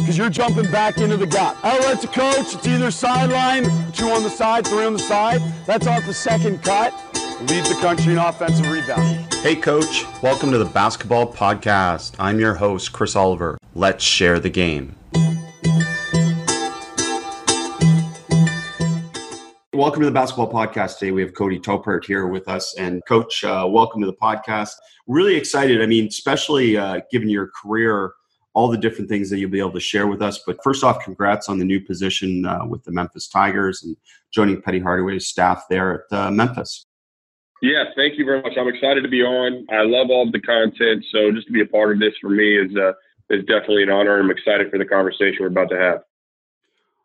because you're jumping back into the gap. Outlet's a coach. It's either sideline, 2 on the side, 3 on the side. That's off the second cut. Leads the country in offensive rebound. Hey, Coach. Welcome to the Basketball Podcast. I'm your host, Chris Oliver. Let's share the game. Welcome to the Basketball Podcast. Today we have Cody Toppert here with us. And Coach, welcome to the podcast. Really excited. I mean, especially given your career, all the different things that you'll be able to share with us. But first off, congrats on the new position with the Memphis Tigers and joining Petty Hardaway's staff there at Memphis. Yeah, thank you very much. I'm excited to be on. I love all of the content. So just to be a part of this for me is definitely an honor. I'm excited for the conversation we're about to have.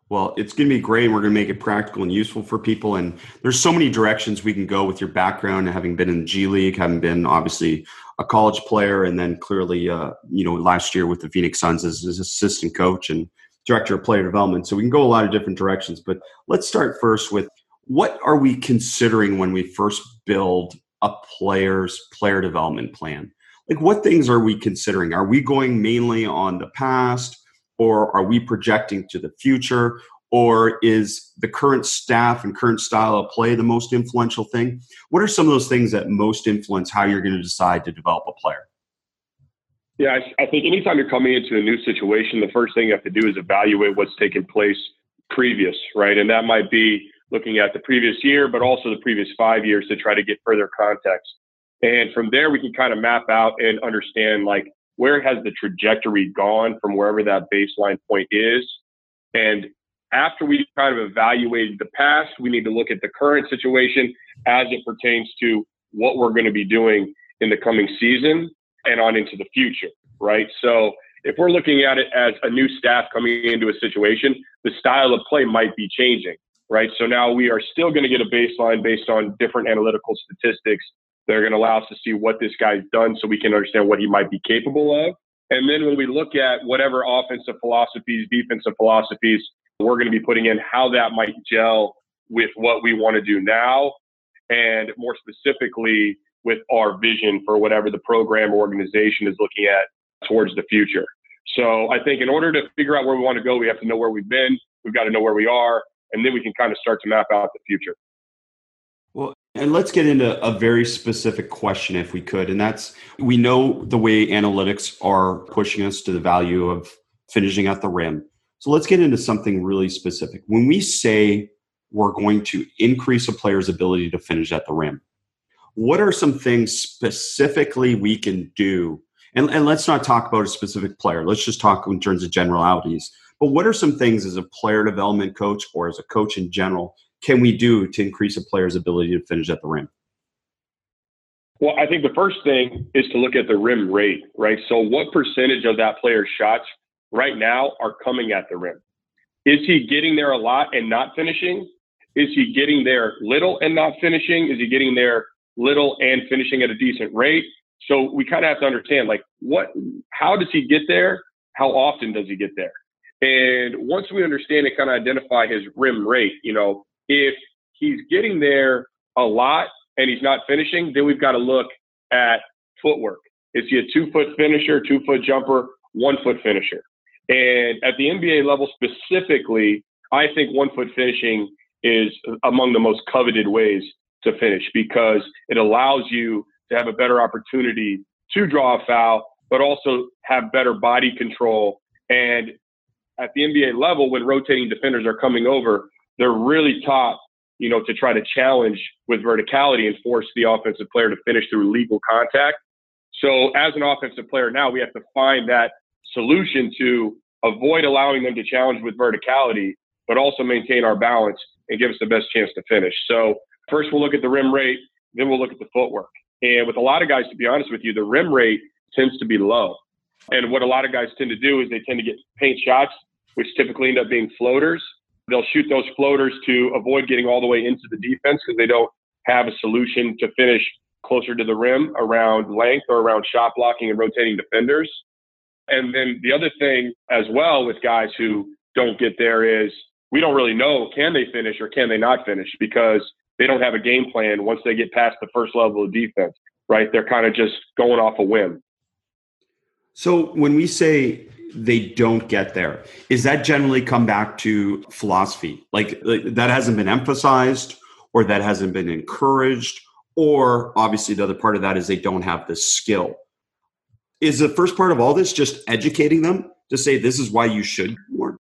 Well, it's going to be great, and we're going to make it practical and useful for people. And there's so many directions we can go with your background, having been in the G League, having been obviously a college player, and then clearly, last year with the Phoenix Suns as assistant coach and director of player development. So we can go a lot of different directions. But let's start first with, what are we considering when we first build a player's player development plan? Like, what things are we considering? Are we going mainly on the past, or are we projecting to the future, or is the current staff and current style of play the most influential thing? What are some of those things that most influence how you're going to decide to develop a player? Yeah, I think anytime you're coming into a new situation, the first thing you have to do is evaluate what's taken place previous, right? And that might be looking at the previous year, but also the previous 5 years to try to get further context. And from there, we can kind of map out and understand, like, where has the trajectory gone from wherever that baseline point is. And after we kind of evaluated the past, we need to look at the current situation as it pertains to what we're going to be doing in the coming season and on into the future, right? So if we're looking at it as a new staff coming into a situation, the style of play might be changing, right? So now we are still going to get a baseline based on different analytical statistics that are going to allow us to see what this guy's done so we can understand what he might be capable of. And then when we look at whatever offensive philosophies, defensive philosophies we're going to be putting in, how that might gel with what we want to do now, and more specifically with our vision for whatever the program or organization is looking at towards the future. So I think in order to figure out where we want to go, we have to know where we've been, we've got to know where we are, and then we can kind of start to map out the future. Well, and let's get into a very specific question if we could. And that's, we know the way analytics are pushing us to the value of finishing at the rim. So let's get into something really specific. When we say we're going to increase a player's ability to finish at the rim, what are some things specifically we can do? And let's not talk about a specific player. Let's just talk in terms of generalities. But what are some things as a player development coach or as a coach in general can we do to increase a player's ability to finish at the rim? Well, I think the first thing is to look at the rim rate, right? So what percentage of that player's shots right now are coming at the rim? Is he getting there a lot and not finishing? Is he getting there little and not finishing? Is he getting there little and finishing at a decent rate? So we kind of have to understand, like, how does he get there? How often does he get there? And once we understand and kind of identify his rim rate, if he's getting there a lot and he's not finishing, then we've got to look at footwork. Is he a 2-foot finisher, 2-foot jumper, 1-foot finisher? And at the NBA level specifically, I think 1-foot finishing is among the most coveted ways to finish, because it allows you to have a better opportunity to draw a foul, but also have better body control. And at the NBA level, when rotating defenders are coming over, they're really taught, to try to challenge with verticality and force the offensive player to finish through legal contact. So as an offensive player now, we have to find that solution to avoid allowing them to challenge with verticality, but also maintain our balance and give us the best chance to finish. So first we'll look at the rim rate, then we'll look at the footwork. And with a lot of guys, to be honest with you, the rim rate tends to be low. And what a lot of guys tend to do is they tend to get paint shots, which typically end up being floaters. They'll shoot those floaters to avoid getting all the way into the defense because they don't have a solution to finish closer to the rim around length or around shot blocking and rotating defenders. And then the other thing as well with guys who don't get there is we don't really know, can they finish or can they not finish, because they don't have a game plan once they get past the first level of defense, right? They're kind of just going off a whim. So when we say they don't get there. Is that generally come back to philosophy? Like that hasn't been emphasized, or that hasn't been encouraged, or obviously the other part of that is they don't have the skill. Is the first part of all this just educating them to say this is why you should more?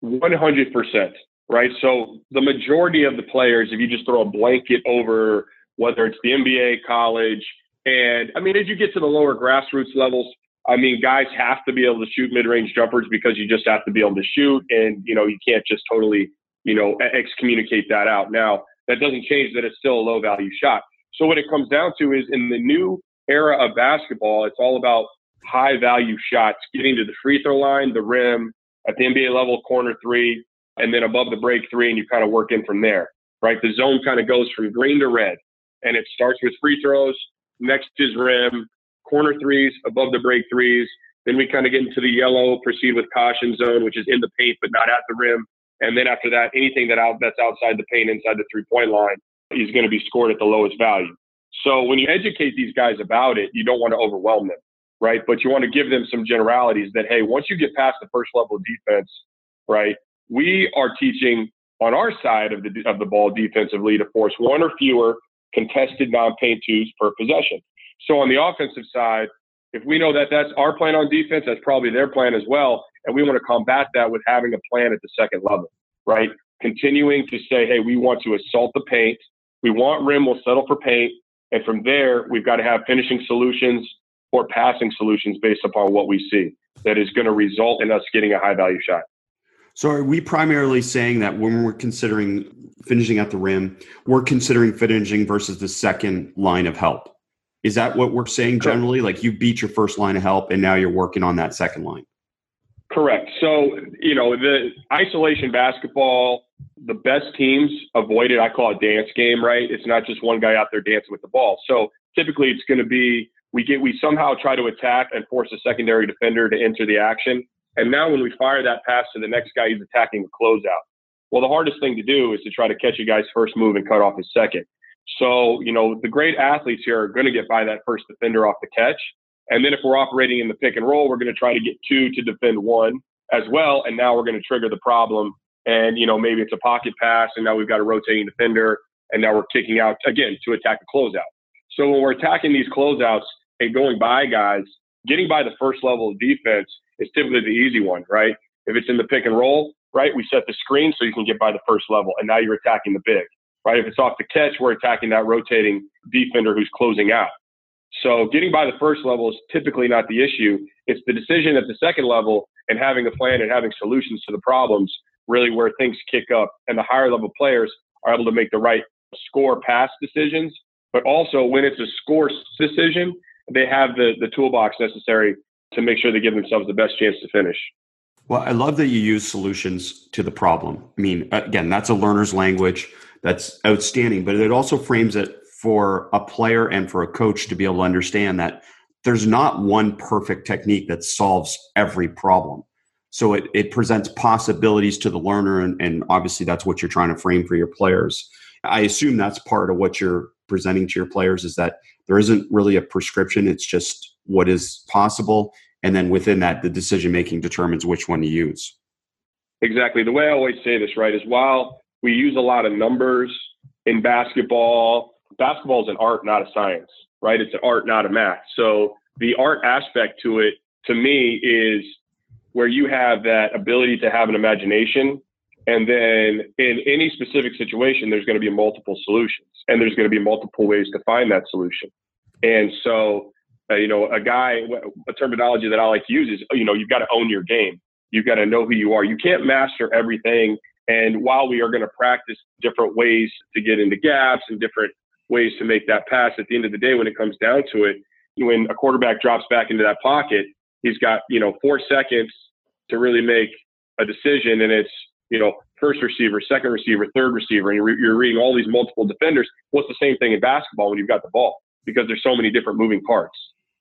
100%, right? So the majority of the players, if you just throw a blanket over whether it's the NBA, college, and I mean, as you get to the lower grassroots levels, I mean, guys have to be able to shoot mid-range jumpers because you just have to be able to shoot, and, you know, you can't just totally, you know, excommunicate that out. Now, that doesn't change that it's still a low-value shot. So what it comes down to is in the new era of basketball, it's all about high-value shots, getting to the free throw line, the rim, at the NBA level, corner three, and then above the break three, and you kind of work in from there, right? The zone kind of goes from green to red, and it starts with free throws, next is rim, corner threes, above the break threes. Then we kind of get into the yellow, proceed with caution zone, which is in the paint but not at the rim. And then after that, anything that's outside the paint, inside the three-point line, is going to be scored at the lowest value. So when you educate these guys about it, you don't want to overwhelm them, right? But you want to give them some generalities that, hey, once you get past the first level of defense, right, we are teaching on our side of the ball defensively to force one or fewer contested non-paint twos per possession. So on the offensive side, if we know that that's our plan on defense, that's probably their plan as well. And we want to combat that with having a plan at the second level, right? Continuing to say, hey, we want to assault the paint. We want rim, we'll settle for paint. And from there, we've got to have finishing solutions or passing solutions based upon what we see that is going to result in us getting a high value shot. So are we primarily saying that when we're considering finishing at the rim, we're considering finishing versus the second line of help? Is that what we're saying generally? Like you beat your first line of help and now you're working on that second line? Correct. So, you know, the isolation basketball, the best teams avoid it. I call it dance game, right? It's not just one guy out there dancing with the ball. So typically it's going to be, we somehow try to attack and force a secondary defender to enter the action. And now when we fire that pass to the next guy, he's attacking a closeout. Well, the hardest thing to do is to try to catch a guy's first move and cut off his second. So, you know, the great athletes here are going to get by that first defender off the catch. And then if we're operating in the pick and roll, we're going to try to get two to defend one as well. And now we're going to trigger the problem. And, you know, maybe it's a pocket pass and now we've got a rotating defender and now we're kicking out again to attack a closeout. So when we're attacking these closeouts and going by guys, getting by the first level of defense is typically the easy one, right? If it's in the pick and roll, right, we set the screen so you can get by the first level and now you're attacking the big, right? If it's off the catch, we're attacking that rotating defender who's closing out. So getting by the first level is typically not the issue. It's the decision at the second level and having a plan and having solutions to the problems really where things kick up. And the higher level players are able to make the right score pass decisions. But also when it's a score decision, they have the toolbox necessary to make sure they give themselves the best chance to finish. Well, I love that you use solutions to the problem. I mean, again, that's a learner's language. That's outstanding. But it also frames it for a player and for a coach to be able to understand that there's not one perfect technique that solves every problem. So it presents possibilities to the learner, and obviously that's what you're trying to frame for your players. I assume that's part of what you're presenting to your players is that there isn't really a prescription. It's just what is possible. And then within that, the decision-making determines which one to use. Exactly. The way I always say this, right, is while we use a lot of numbers in basketball is an art, not a science, right? It's an art, not a math. So the art aspect to it, to me, is where you have that ability to have an imagination. And then in any specific situation, there's going to be multiple solutions and there's going to be multiple ways to find that solution. And so, you know, a terminology that I like to use is, you know, you've got to own your game. You've got to know who you are. You can't master everything. And while we are going to practice different ways to get into gaps and different ways to make that pass, at the end of the day, when it comes down to it, when a quarterback drops back into that pocket, he's got, 4 seconds to really make a decision. And it's, first receiver, second receiver, third receiver, and you're reading all these multiple defenders. Well, it's the same thing in basketball when you've got the ball because there's so many different moving parts.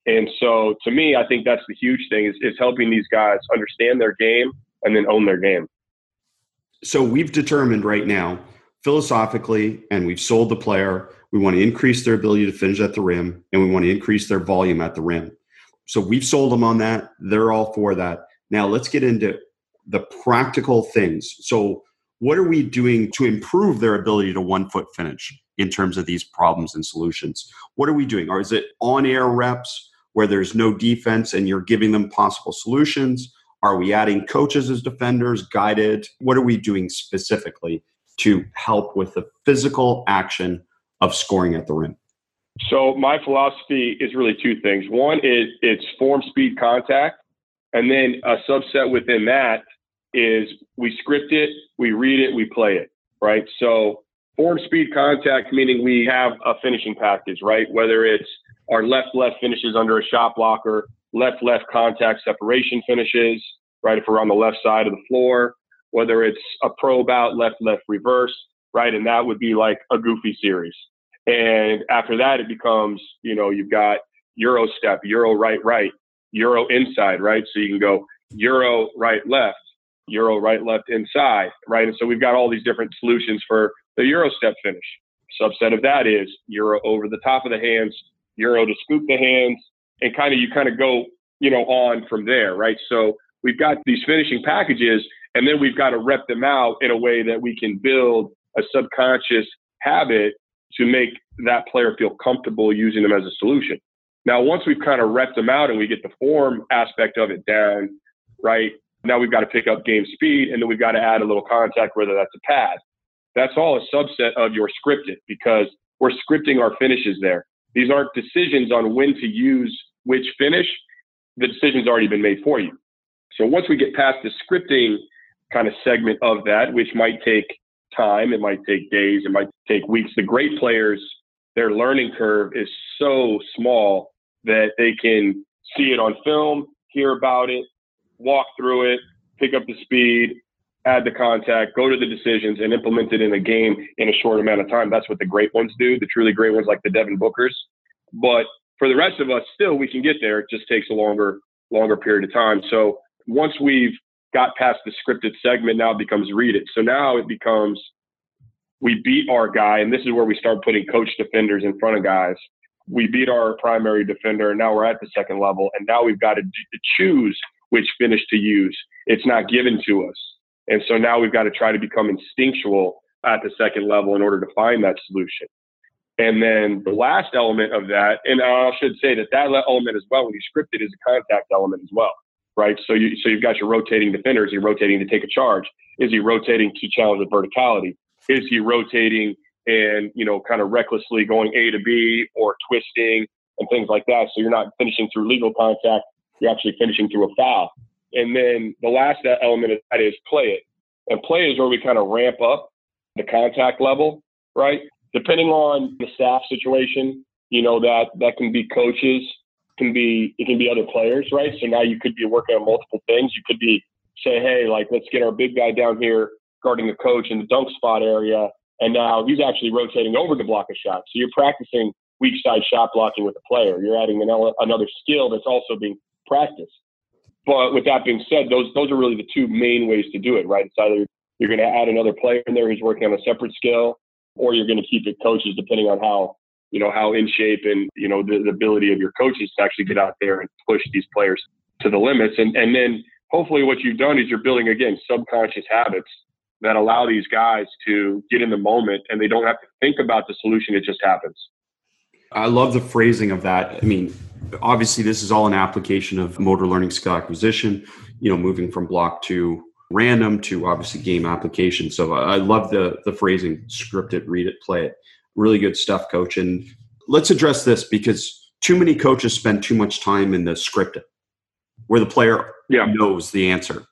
And so to me, I think that's the huge thing is helping these guys understand their game and then own their game. So we've determined right now, philosophically, and we've sold the player, we want to increase their ability to finish at the rim, and we want to increase their volume at the rim. So we've sold them on that. They're all for that. Now let's get into the practical things. So what are we doing to improve their ability to 1-foot finish in terms of these problems and solutions? What are we doing? Or is it on-air reps where there's no defense and you're giving them possible solutions? Are we adding coaches as defenders, guided? What are we doing specifically to help with the physical action of scoring at the rim? So my philosophy is really two things. One is it's form, speed, contact. And then a subset within that is we script it, we read it, we play it, right? So form, speed, contact, meaning we have a finishing package, right? Whether it's our left-left finishes under a shot blocker, left-left contact separation finishes, right? If we're on the left side of the floor, whether it's a probe out, left-left reverse, right? And that would be like a goofy series. And after that, it becomes, you've got Euro step, Euro right, Euro inside, right? So you can go Euro right, left inside, right? And so we've got all these different solutions for the Euro step finish. Subset of that is Euro over the top of the hands, Euro to scoop the hands, and you go, on from there, right? So we've got these finishing packages, and then we've got to rep them out in a way that we can build a subconscious habit to make that player feel comfortable using them as a solution. Now, once we've kind of repped them out and we get the form aspect of it down, right, now we've got to pick up game speed, and then we've got to add a little contact, whether that's a pad. That's all a subset of your scripted, because we're scripting our finishes there. These aren't decisions on when to use which finish. The decision's already been made for you. So once we get past the scripting kind of segment of that, which might take time, it might take days, it might take weeks. The great players, their learning curve is so small that they can see it on film, hear about it, walk through it, pick up the speed, add the contact, go to the decisions, and implement it in a game in a short amount of time. That's what the great ones do, the truly great ones like the Devin Bookers. But for the rest of us, still, we can get there. It just takes a longer period of time. So once we've got past the scripted segment, now it becomes read it. So now it becomes we beat our guy, and this is where we start putting coach defenders in front of guys. We beat our primary defender, and now we're at the second level, and now we've got to choose which finish to use. It's not given to us. And so now we've got to try to become instinctual at the second level in order to find that solution. And then the last element of that, and I should say that element as well, when you script it, is a contact element as well, right? So you've got your rotating defender. Is he rotating to take a charge? Is he rotating to challenge with verticality? Is he rotating and, kind of recklessly going A to B or twisting and things like that? So you're not finishing through legal contact. You're actually finishing through a foul. And then the last element of that is play it. And play is where we kind of ramp up the contact level, right? Depending on the staff situation, that can be coaches, it can be other players, right? So now you could be working on multiple things. You could be say, hey, let's get our big guy down here guarding the coach in the dunk spot area. And now he's actually rotating over to block a shot. So you're practicing weak side shot blocking with the player. You're adding another skill that's also being practiced. But with that being said, those are really the two main ways to do it, right? It's either you're going to add another player in there who's working on a separate skill, or you're going to keep it coaches, depending on how in shape and, the ability of your coaches to actually get out there and push these players to the limits. And then hopefully what you've done is you're building, again, subconscious habits that allow these guys to get in the moment, and they don't have to think about the solution. It just happens. I love the phrasing of that. I mean, obviously this is all an application of motor learning skill acquisition, moving from block to random to obviously game application. So I love the phrasing, script it, read it, play it. Really good stuff, coach. And let's address this, because too many coaches spend too much time in the scripted where the player knows the answer.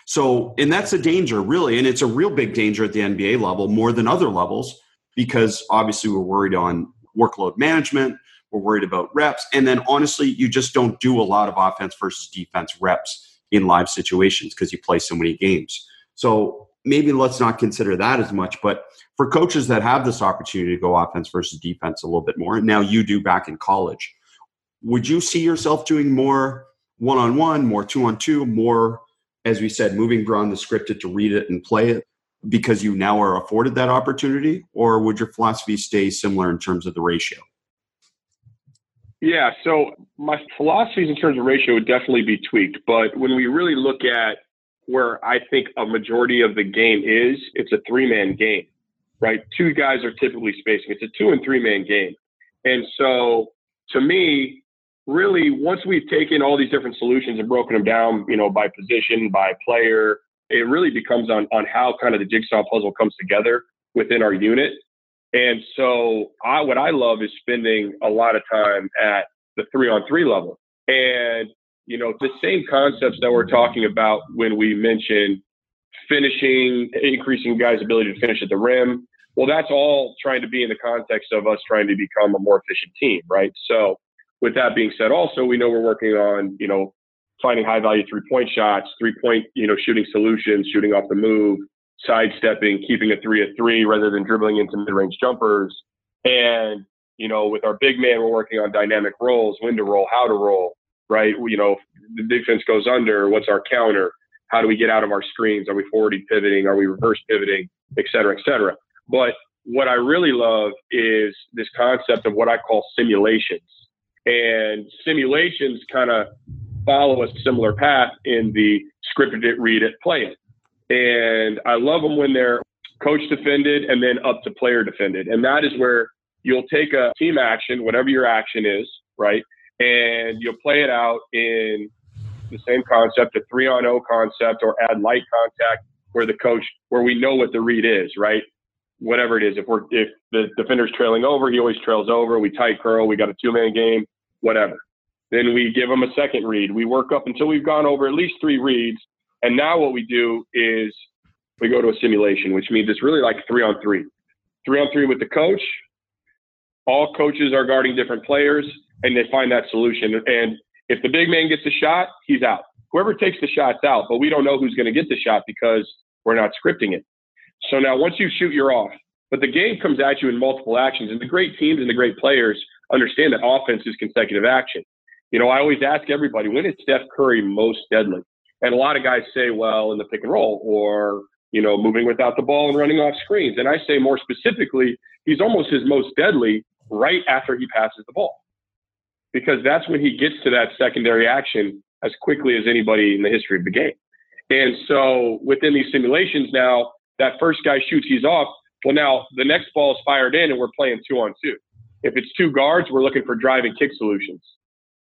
So, and that's a danger, really. And it's a real big danger at the NBA level more than other levels, because obviously we're worried on workload management. We're worried about reps. And then honestly, you just don't do a lot of offense versus defense reps in live situations because you play so many games. So maybe let's not consider that as much. But for coaches that have this opportunity to go offense versus defense a little bit more, and now you do back in college, would you see yourself doing more one-on-one, more two-on-two, more, as we said, moving beyond the scripted to read it and play it because you now are afforded that opportunity? Or would your philosophy stay similar in terms of the ratio? Yeah, so my philosophies in terms of ratio would definitely be tweaked. But when we really look at where I think a majority of the game is, it's a three-man game, right? Two guys are typically spacing. It's a 2- and 3-man game. And so to me, really, once we've taken all these different solutions and broken them down, by position, by player, it really becomes on how kind of the jigsaw puzzle comes together within our unit. And so what I love is spending a lot of time at the 3-on-3 level. And, the same concepts that we're talking about when we mention finishing, increasing guys' ability to finish at the rim. Well, that's all trying to be in the context of us trying to become a more efficient team, right? So with that being said, also, we know we're working on, finding high value 3-point shots, 3-point, shooting solutions, shooting off the move, sidestepping, keeping a 3-at-3 rather than dribbling into mid-range jumpers. And, with our big man, we're working on dynamic rolls, when to roll, how to roll, right? The defense goes under, what's our counter? How do we get out of our screens? Are we forward pivoting? Are we reverse pivoting, et cetera, et cetera? But what I really love is this concept of what I call simulations. And simulations kind of follow a similar path in the scripted it, read it, play it. And I love them when they're coach defended and then up to player defended. And that is where you'll take a team action, whatever your action is, right? And you'll play it out in the same concept, a 3-on-0 concept, or add light contact where we know what the read is, right? Whatever it is. If the defender's trailing over, he always trails over. We tight curl, we got a 2-man game, whatever. Then we give them a second read. We work up until we've gone over at least 3 reads. And now what we do is we go to a simulation, which means it's really like 3-on-3. 3-on-3 with the coach. All coaches are guarding different players, and they find that solution. And if the big man gets a shot, he's out. Whoever takes the shot's out, but we don't know who's going to get the shot because we're not scripting it. So now once you shoot, you're off. But the game comes at you in multiple actions, and the great teams and the great players understand that offense is consecutive action. I always ask everybody, when is Steph Curry most deadly? And a lot of guys say, well, in the pick and roll, or, moving without the ball and running off screens. And I say more specifically, he's almost his most deadly right after he passes the ball, because that's when he gets to that secondary action as quickly as anybody in the history of the game. And so within these simulations now, that first guy shoots, he's off. Well, now the next ball is fired in and we're playing 2-on-2. If it's 2 guards, we're looking for drive and kick solutions,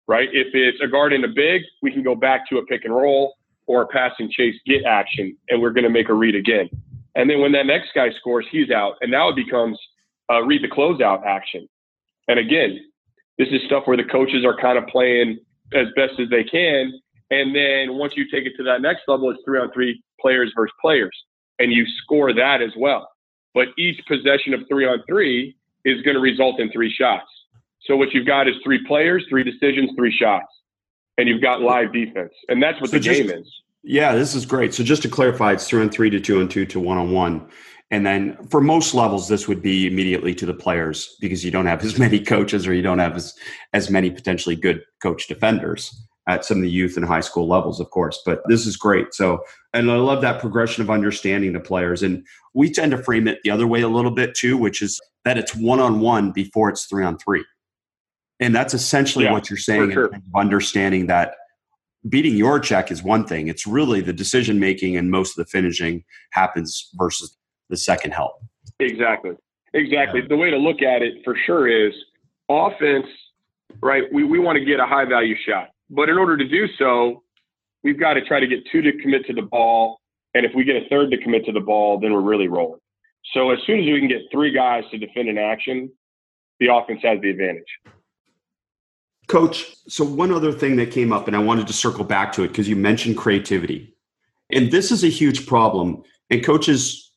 right? If it's a guard and a big, we can go back to a pick and roll or a pass and chase get action, and we're going to make a read again. And then when that next guy scores, he's out. And now it becomes a read the closeout action. And again, this is stuff where the coaches are kind of playing as best as they can. And then once you take it to that next level, it's 3-on-3 players versus players. And you score that as well. But each possession of 3-on-3 is going to result in 3 shots. So what you've got is 3 players, 3 decisions, 3 shots. And you've got live defense. And that's what the game is. Yeah, this is great. So just to clarify, it's 3-on-3 to 2-on-2 to 1-on-1. And then for most levels, this would be immediately to the players because you don't have as many coaches or you don't have as many potentially good coach defenders at some of the youth and high school levels, of course. But this is great. So, and I love that progression of understanding the players. And we tend to frame it the other way a little bit too, which is that it's 1-on-1 before it's 3-on-3. And that's essentially what you're saying, sure. In terms of understanding that beating your check is one thing. It's really the decision-making and most of the finishing happens versus the second help. Exactly. Yeah. The way to look at it for sure is offense, right? We want to get a high-value shot. But in order to do so, we've got to try to get 2 to commit to the ball. And if we get a third to commit to the ball, then we're really rolling. So as soon as we can get 3 guys to defend an action, the offense has the advantage. Coach, so one other thing that came up, and I wanted to circle back to it because you mentioned creativity. And this is a huge problem. And coaches,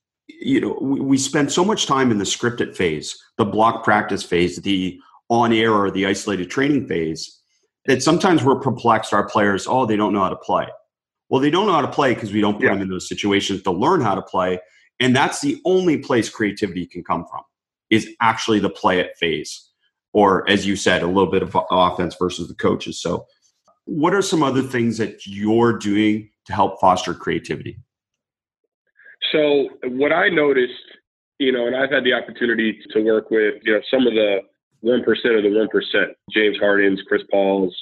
we spend so much time in the scripted phase, the block practice phase, the on-air or the isolated training phase, that sometimes we're perplexed, our players, they don't know how to play. Well, they don't know how to play because we don't put them in those situations to learn how to play. And that's the only place creativity can come from, is actually the play it phase. Or, as you said, a little bit of offense versus the coaches. So what are some other things that you're doing to help foster creativity? So what I noticed, and I've had the opportunity to work with, some of the 1% of the 1%. James Harden's, Chris Paul's,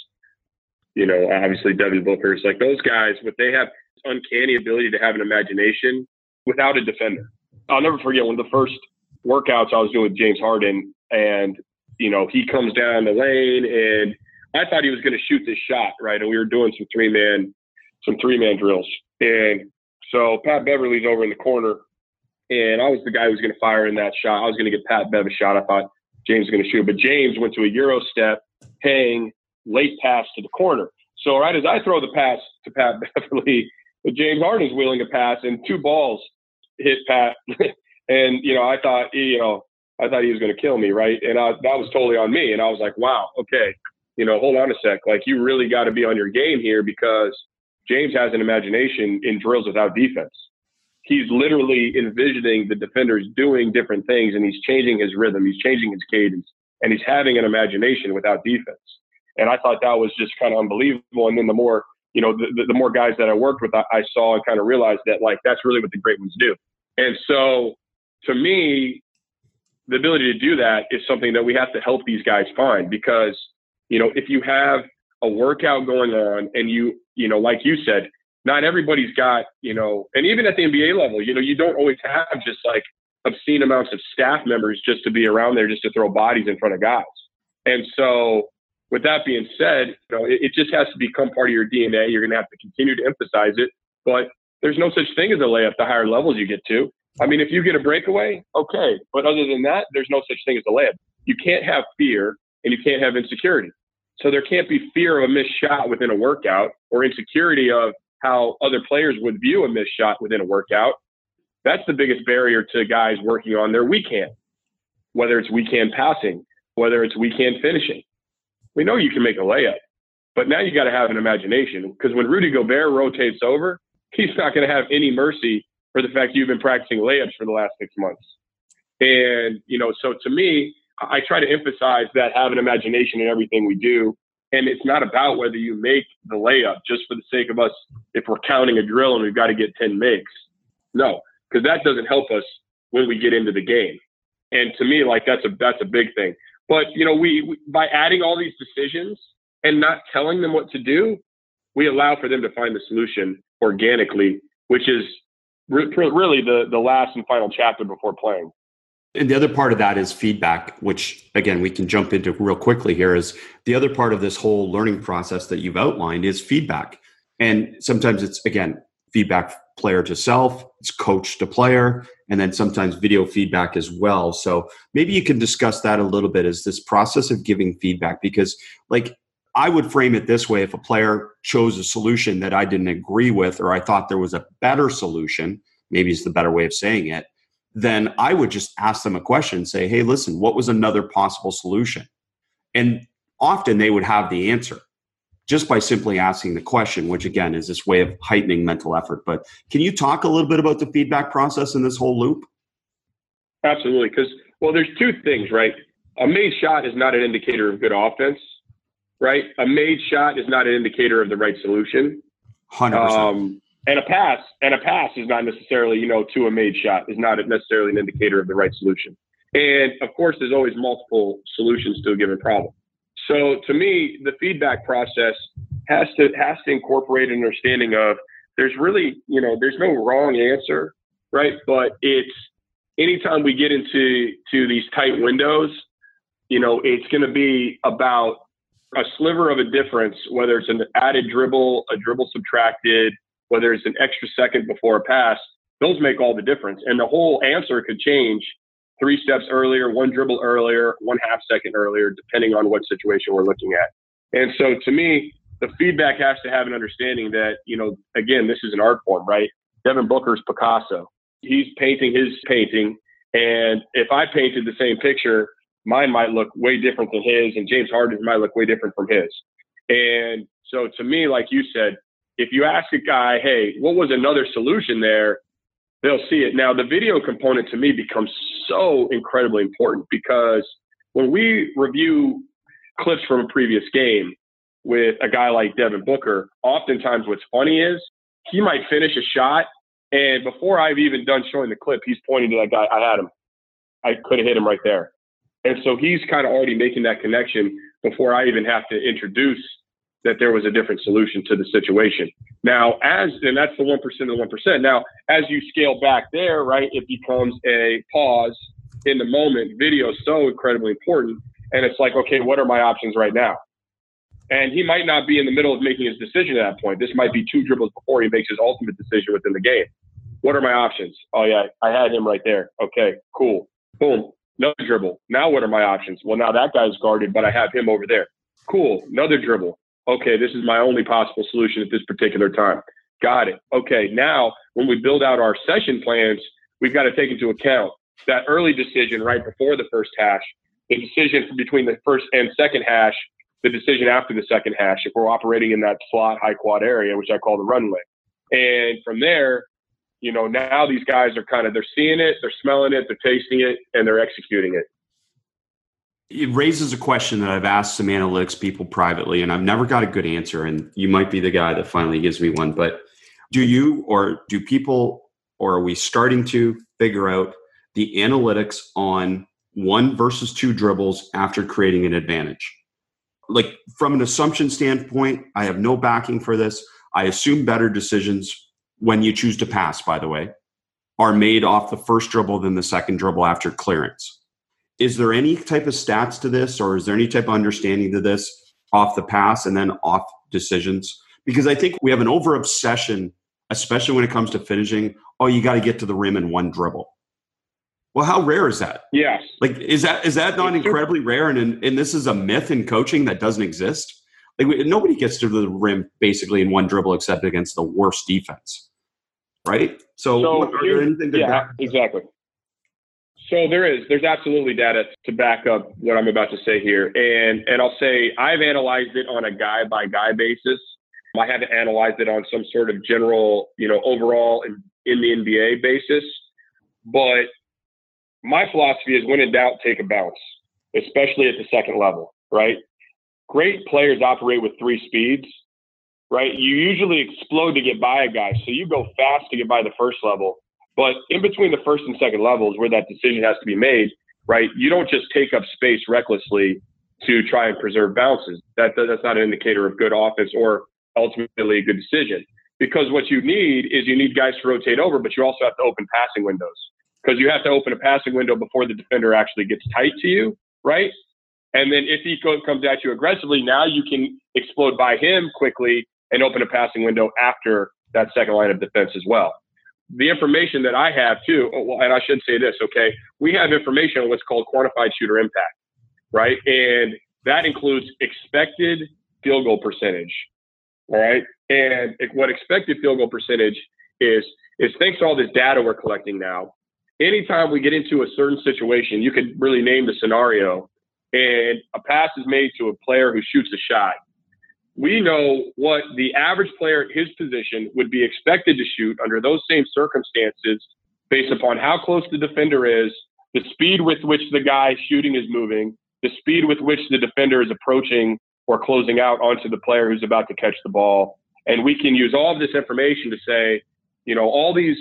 obviously Devin Booker's. Like those guys, what they have uncanny ability to have an imagination without a defender. I'll never forget one of the first workouts I was doing with James Harden, and he comes down the lane, and I thought he was going to shoot this shot, right? And we were doing some three-man drills, and so Pat Beverly's over in the corner, and I was the guy who was going to fire in that shot. I was going to get Pat Bev a shot. I thought James was going to shoot, but James went to a Euro step, hang, late pass to the corner. So right as I throw the pass to Pat Beverly, James Harden's wheeling a pass, and two balls hit Pat. And, I thought he was going to kill me, right? And that was totally on me. And I was like, wow, okay, hold on a sec. Like, you really got to be on your game here, because James has an imagination in drills without defense. He's literally envisioning the defenders doing different things, and he's changing his rhythm. He's changing his cadence, and he's having an imagination without defense. And I thought that was just kind of unbelievable. And then the more, the more guys that I worked with, I saw and kind of realized that, like, that's really what the great ones do. And so to me, the ability to do that is something that we have to help these guys find, because, if you have a workout going on and like you said, not everybody's got, and even at the NBA level, you don't always have just like obscene amounts of staff members just to be around there, just to throw bodies in front of guys. And so with that being said, it just has to become part of your DNA. You're going to have to continue to emphasize it, but there's no such thing as a layup the higher levels you get to. I mean, if you get a breakaway, okay. But other than that, there's no such thing as a layup. You can't have fear and you can't have insecurity. So there can't be fear of a missed shot within a workout, or insecurity of how other players would view a missed shot within a workout. That's the biggest barrier to guys working on their weekend, whether it's weekend passing, whether it's weekend finishing. We know you can make a layup, but now you got to have an imagination, because when Rudy Gobert rotates over, he's not going to have any mercy for the fact you've been practicing layups for the last 6 months. And, so to me, I try to emphasize that have an imagination in everything we do. And it's not about whether you make the layup just for the sake of us, if we're counting a drill and we've got to get 10 makes. No, because that doesn't help us when we get into the game. And to me, like, that's a big thing. But, we by adding all these decisions and not telling them what to do, we allow for them to find the solution organically, which is really the last and final chapter before playing. And the other part of that is feedback, which, again, we can jump into real quickly here. Is the other part of this whole learning process that you've outlined is feedback. And sometimes it's, again, feedback player to self, it's coach to player, and then sometimes video feedback as well. So maybe you can discuss that a little bit, as this process of giving feedback, because, like, I would frame it this way: if a player chose a solution that I didn't agree with, or I thought there was a better solution, maybe is the better way of saying it, then I would just ask them a question, say, hey, listen, what was another possible solution? And often they would have the answer just by simply asking the question, which, again, is this way of heightening mental effort. But can you talk a little bit about the feedback process in this whole loop? Absolutely. Because, there's two things, right? A made shot is not an indicator of good offense, right? A made shot is not an indicator of the right solution. 100%. And a pass is not necessarily, to a made shot is not necessarily an indicator of the right solution. And of course, there's always multiple solutions to a given problem. So to me, the feedback process has to incorporate an understanding of there's really, there's no wrong answer, right? But it's anytime we get into these tight windows, it's going to be about a sliver of a difference, whether it's an added dribble, a dribble subtracted, whether it's an extra second before a pass. Those make all the difference. And the whole answer could change 3 steps earlier, 1 dribble earlier, 1/2 second earlier, depending on what situation we're looking at. And so to me, the feedback has to have an understanding that, again, this is an art form, right? Devin Booker's Picasso. He's painting his painting. And if I painted the same picture, mine might look way different than his, and James Harden's might look way different from his. And so to me, like you said, if you ask a guy, hey, what was another solution there? They'll see it. Now, the video component to me becomes so incredibly important, because when we review clips from a previous game with a guy like Devin Booker, oftentimes what's funny is he might finish a shot, and before I've even done showing the clip, he's pointing to that guy. I had him. I could have hit him right there. And so he's kind of already making that connection before I even have to introduce that there was a different solution to the situation. Now, and that's the 1% of the 1%. Now, as you scale back there, right, it becomes a pause in the moment. Video is so incredibly important. And it's like, okay, what are my options right now? And he might not be in the middle of making his decision at that point. This might be 2 dribbles before he makes his ultimate decision within the game. What are my options? Oh, yeah, I had him right there. Okay, cool. Boom. Another dribble. Now what are my options? Well, now that guy's guarded, but I have him over there. Cool. Another dribble. Okay, this is my only possible solution at this particular time. Got it. Okay, now when we build out our session plans, we've got to take into account that early decision right before the first hash, the decision between the first and second hash, the decision after the second hash, if we're operating in that slot high quad area, which I call the runway. And from there, you know, now these guys are they're seeing it, they're smelling it, they're tasting it, and they're executing it. It raises a question that I've asked some analytics people privately, and I've never got a good answer. And you might be the guy that finally gives me one. But do you, or do people, or are we starting to figure out the analytics on 1 versus 2 dribbles after creating an advantage? Like, from an assumption standpoint, I have no backing for this. I assume better decisions when you choose to pass, by the way, are made off the first dribble than the second dribble after clearance. Is there any type of stats to this, or is there any type of understanding to this off the pass and then off decisions? Because I think we have an over-obsession, especially when it comes to finishing. Oh, you got to get to the rim in 1 dribble. Well, how rare is that? Yes. Like, is that not incredibly rare? And this is a myth in coaching that doesn't exist. Like, nobody gets to the rim basically in 1 dribble except against the worst defense, right? So are there anything to back? Exactly. So there's absolutely data to back up what I'm about to say here. And I'll say I've analyzed it on a guy by guy basis. I haven't analyzed it on some sort of general, you know, overall in the NBA basis. But my philosophy is, when in doubt, take a bounce, especially at the second level, right? Great players operate with 3 speeds, right? You usually explode to get by a guy. So you go fast to get by the first level. But in between the first and second levels, where that decision has to be made, right, you don't just take up space recklessly to try and preserve bounces. That's not an indicator of good offense or ultimately a good decision. Because what you need is guys to rotate over, but you also have to open passing windows. Because you have to open a passing window before the defender actually gets tight to you, right? And then if he comes at you aggressively, now you can explode by him quickly and open a passing window after that second line of defense as well. The information that I have too, and I should say this, okay, we have information on what's called quantified shooter impact, right? And that includes expected field goal percentage, all right? And what expected field goal percentage is thanks to all this data we're collecting now, anytime we get into a certain situation, you could really name the scenario, and a pass is made to a player who shoots a shot. We know what the average player at his position would be expected to shoot under those same circumstances based upon how close the defender is, the speed with which the guy shooting is moving, the speed with which the defender is approaching or closing out onto the player who's about to catch the ball. And we can use all of this information to say, you know, all these,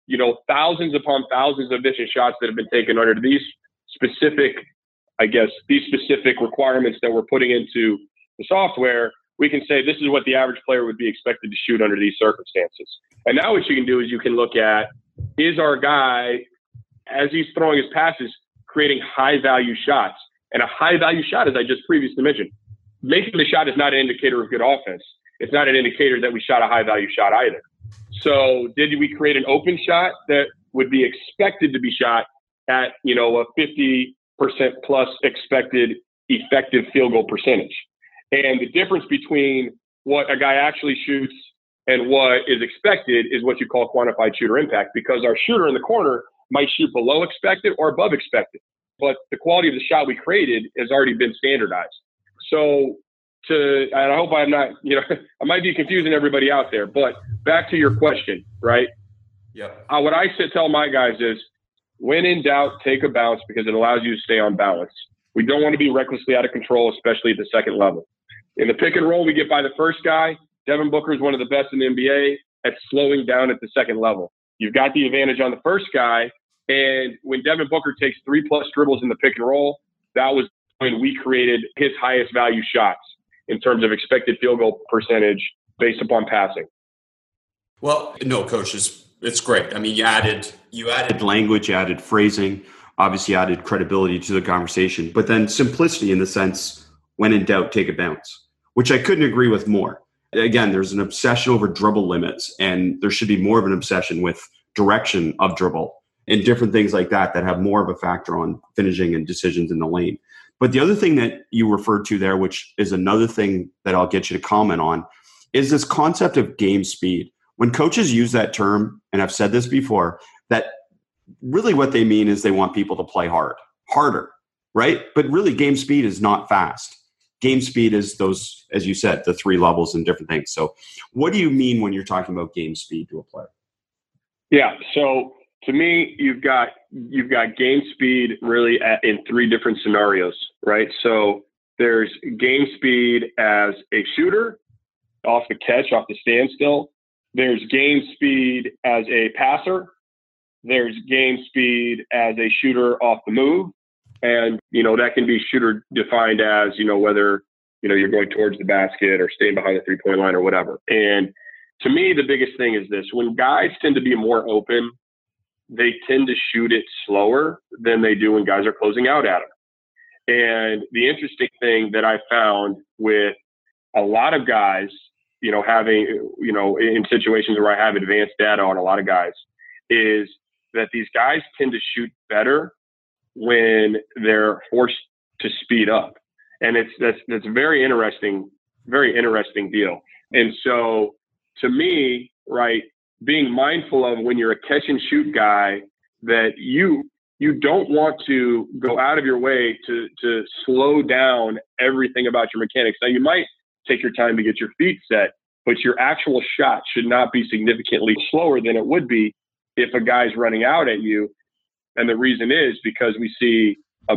you know, thousands upon thousands of different shots that have been taken under these specific requirements that we're putting into the software. We can say this is what the average player would be expected to shoot under these circumstances. And now what you can do is you can look at, is our guy, as he's throwing his passes, creating high-value shots? And a high-value shot, as I just previously mentioned, making the shot is not an indicator of good offense. It's not an indicator that we shot a high-value shot either. So did we create an open shot that would be expected to be shot at, you know, a 50% plus expected effective field goal percentage? And the difference between what a guy actually shoots and what is expected is what you call quantified shooter impact, because our shooter in the corner might shoot below expected or above expected, but the quality of the shot we created has already been standardized. So and I hope I'm not, you know, I might be confusing everybody out there, but back to your question, right? Yeah. What I tell my guys is, when in doubt, take a bounce, because it allows you to stay on balance. We don't want to be recklessly out of control, especially at the second level. In the pick and roll, we get by the first guy. Devin Booker is one of the best in the NBA at slowing down at the second level. You've got the advantage on the first guy, and when Devin Booker takes 3+ dribbles in the pick and roll, that was when we created his highest value shots in terms of expected field goal percentage based upon passing. Well, no, Coach, it's great. I mean, you added language, you added phrasing, obviously added credibility to the conversation, but then simplicity in the sense, when in doubt, take a bounce, which I couldn't agree with more. Again, there's an obsession over dribble limits, and there should be more of an obsession with direction of dribble and different things like that have more of a factor on finishing and decisions in the lane. But the other thing that you referred to there, which is another thing that I'll get you to comment on, is this concept of game speed. When coaches use that term, and I've said this before, that really what they mean is they want people to play harder, right? But really game speed is not fast. Game speed is those, as you said, the 3 levels and different things. So what do you mean when you're talking about game speed to a player? Yeah. So to me, you've got game speed really in 3 different scenarios, right? So there's game speed as a shooter off the catch, off the standstill. There's game speed as a passer. There's game speed as a shooter off the move. And, that can be shooter defined as, whether, you're going towards the basket or staying behind the 3-point line or whatever. And to me, the biggest thing is this: when guys tend to be more open, they tend to shoot it slower than they do when guys are closing out at them. And the interesting thing that I found with a lot of guys, having, in situations where I have advanced data on a lot of guys, is that these guys tend to shoot better when they're forced to speed up. And that's a very interesting deal. And so to me, right, being mindful of when you're a catch and shoot guy, that you don't want to go out of your way to slow down everything about your mechanics. Now, you might take your time to get your feet set, but your actual shot should not be significantly slower than it would be if a guy's running out at you. And the reason is because we see a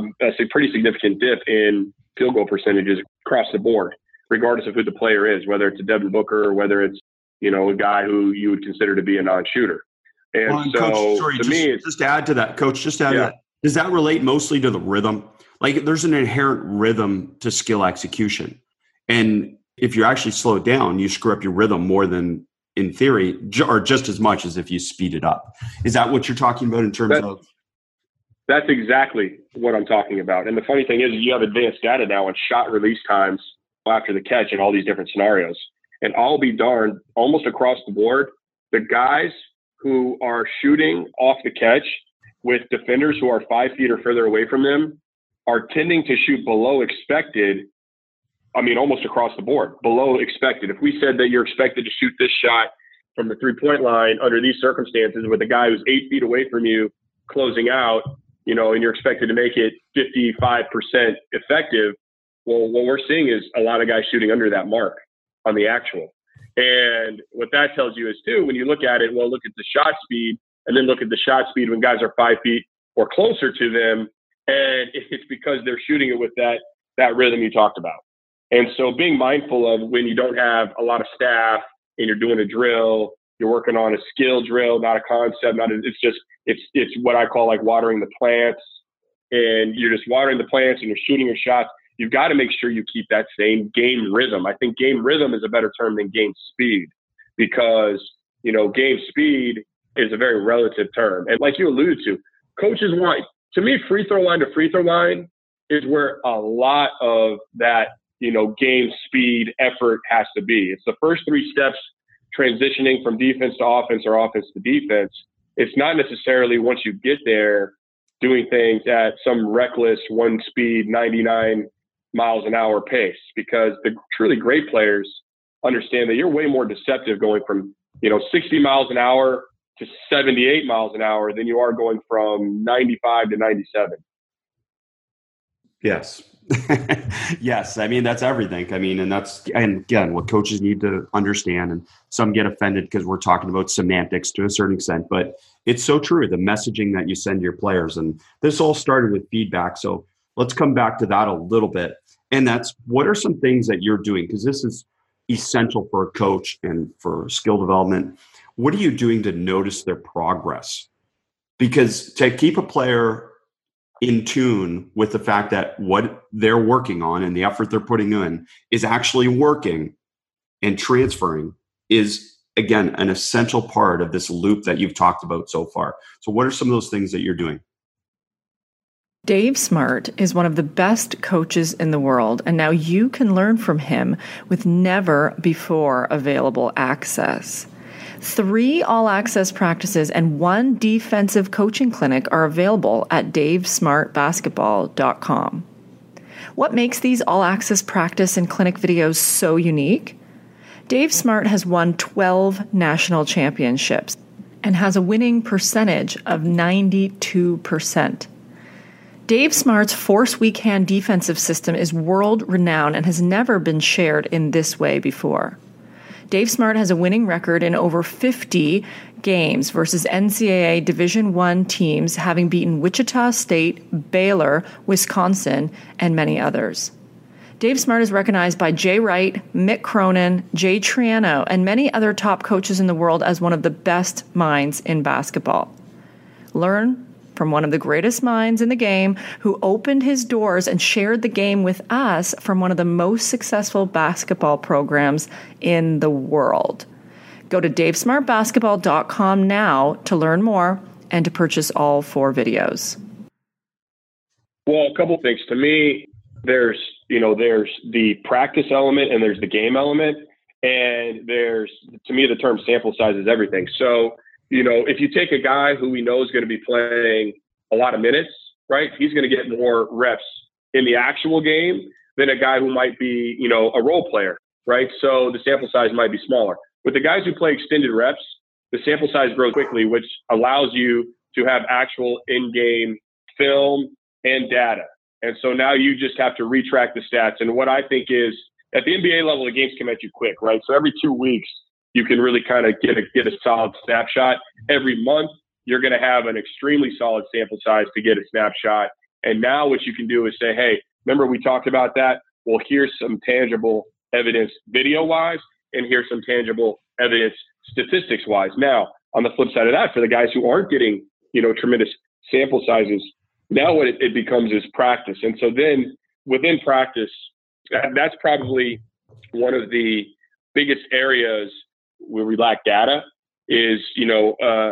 pretty significant dip in field goal percentages across the board, regardless of who the player is, whether it's a Devin Booker or whether it's, a guy who you would consider to be a non-shooter. And Coach, to me, just to add to that, Coach, to that, does that relate mostly to the rhythm? Like, there's an inherent rhythm to skill execution. And if you actually slow it down, you screw up your rhythm more than, in theory, or just as much as if you speed it up. Is that what you're talking about in terms of? That's exactly what I'm talking about. And the funny thing is you have advanced data now on shot release times after the catch in all these different scenarios. And I'll be darned, almost across the board, the guys who are shooting off the catch with defenders who are 5 feet or further away from them are tending to shoot below expected. I mean, almost across the board, below expected. If we said that you're expected to shoot this shot from the 3-point line under these circumstances with a guy who's 8 feet away from you closing out, and you're expected to make it 55% effective, well, what we're seeing is a lot of guys shooting under that mark on the actual. And what that tells you is, too, when you look at it, well, look at the shot speed and then look at the shot speed when guys are 5 feet or closer to them. And it's because they're shooting it with that rhythm you talked about. And so being mindful of when you don't have a lot of staff and you're doing a drill, you're working on a skill drill, not a concept, it's what I call like watering the plants, and you're just watering the plants and you're shooting your shots. You've got to make sure you keep that same game rhythm. I think game rhythm is a better term than game speed, because, game speed is a very relative term. And like you alluded to, coaches want, to me, free throw line to free throw line is where a lot of that, game speed effort has to be. It's the first 3 steps transitioning from defense to offense or offense to defense. It's not necessarily once you get there doing things at some reckless 1 speed, 99 miles an hour pace, because the truly great players understand that you're way more deceptive going from, 60 miles an hour to 78 miles an hour than you are going from 95 to 97. Yes. Yes. I mean, that's everything. I mean, and again, what coaches need to understand, and some get offended because we're talking about semantics to a certain extent, but it's so true. The messaging that you send to your players, and this all started with feedback. So let's come back to that a little bit. And that's, what are some things that you're doing? Because this is essential for a coach and for skill development. What are you doing to notice their progress? Because to keep a player in tune with the fact that what they're working on and the effort they're putting in is actually working and transferring is, again, an essential part of this loop that you've talked about so far. So what are some of those things that you're doing? Dave Smart is one of the best coaches in the world, and now you can learn from him with never before available access. 3 all-access practices and 1 defensive coaching clinic are available at davesmartbasketball.com. What makes these all-access practice and clinic videos so unique? Dave Smart has won 12 national championships and has a winning percentage of 92%. Dave Smart's force weak hand defensive system is world-renowned and has never been shared in this way before. Dave Smart has a winning record in over 50 games versus NCAA Division I teams, having beaten Wichita State, Baylor, Wisconsin, and many others. Dave Smart is recognized by Jay Wright, Mick Cronin, Jay Triano, and many other top coaches in the world as one of the best minds in basketball. Learn from one of the greatest minds in the game who opened his doors and shared the game with us from one of the most successful basketball programs in the world. Go to davesmartbasketball.com now to learn more and to purchase all 4 videos. Well, a couple things. To me, there's the practice element and there's the game element. And to me, the term sample size is everything. So, if you take a guy who we know is going to be playing a lot of minutes, right, he's going to get more reps in the actual game than a guy who might be, a role player, right? So the sample size might be smaller. With the guys who play extended reps, the sample size grows quickly, which allows you to have actual in-game film and data. And so now you just have to retrack the stats. And what I think is, at the NBA level, the games come at you quick, right? So every 2 weeks, you can really kind of get a solid snapshot. Every month, you're going to have an extremely solid sample size to get a snapshot. And now what you can do is say, hey, remember we talked about that? Well, here's some tangible evidence video-wise, and here's some tangible evidence statistics-wise. Now, on the flip side of that, for the guys who aren't getting, tremendous sample sizes, now what it becomes is practice. And so then within practice, that's probably one of the biggest areas where we lack data is,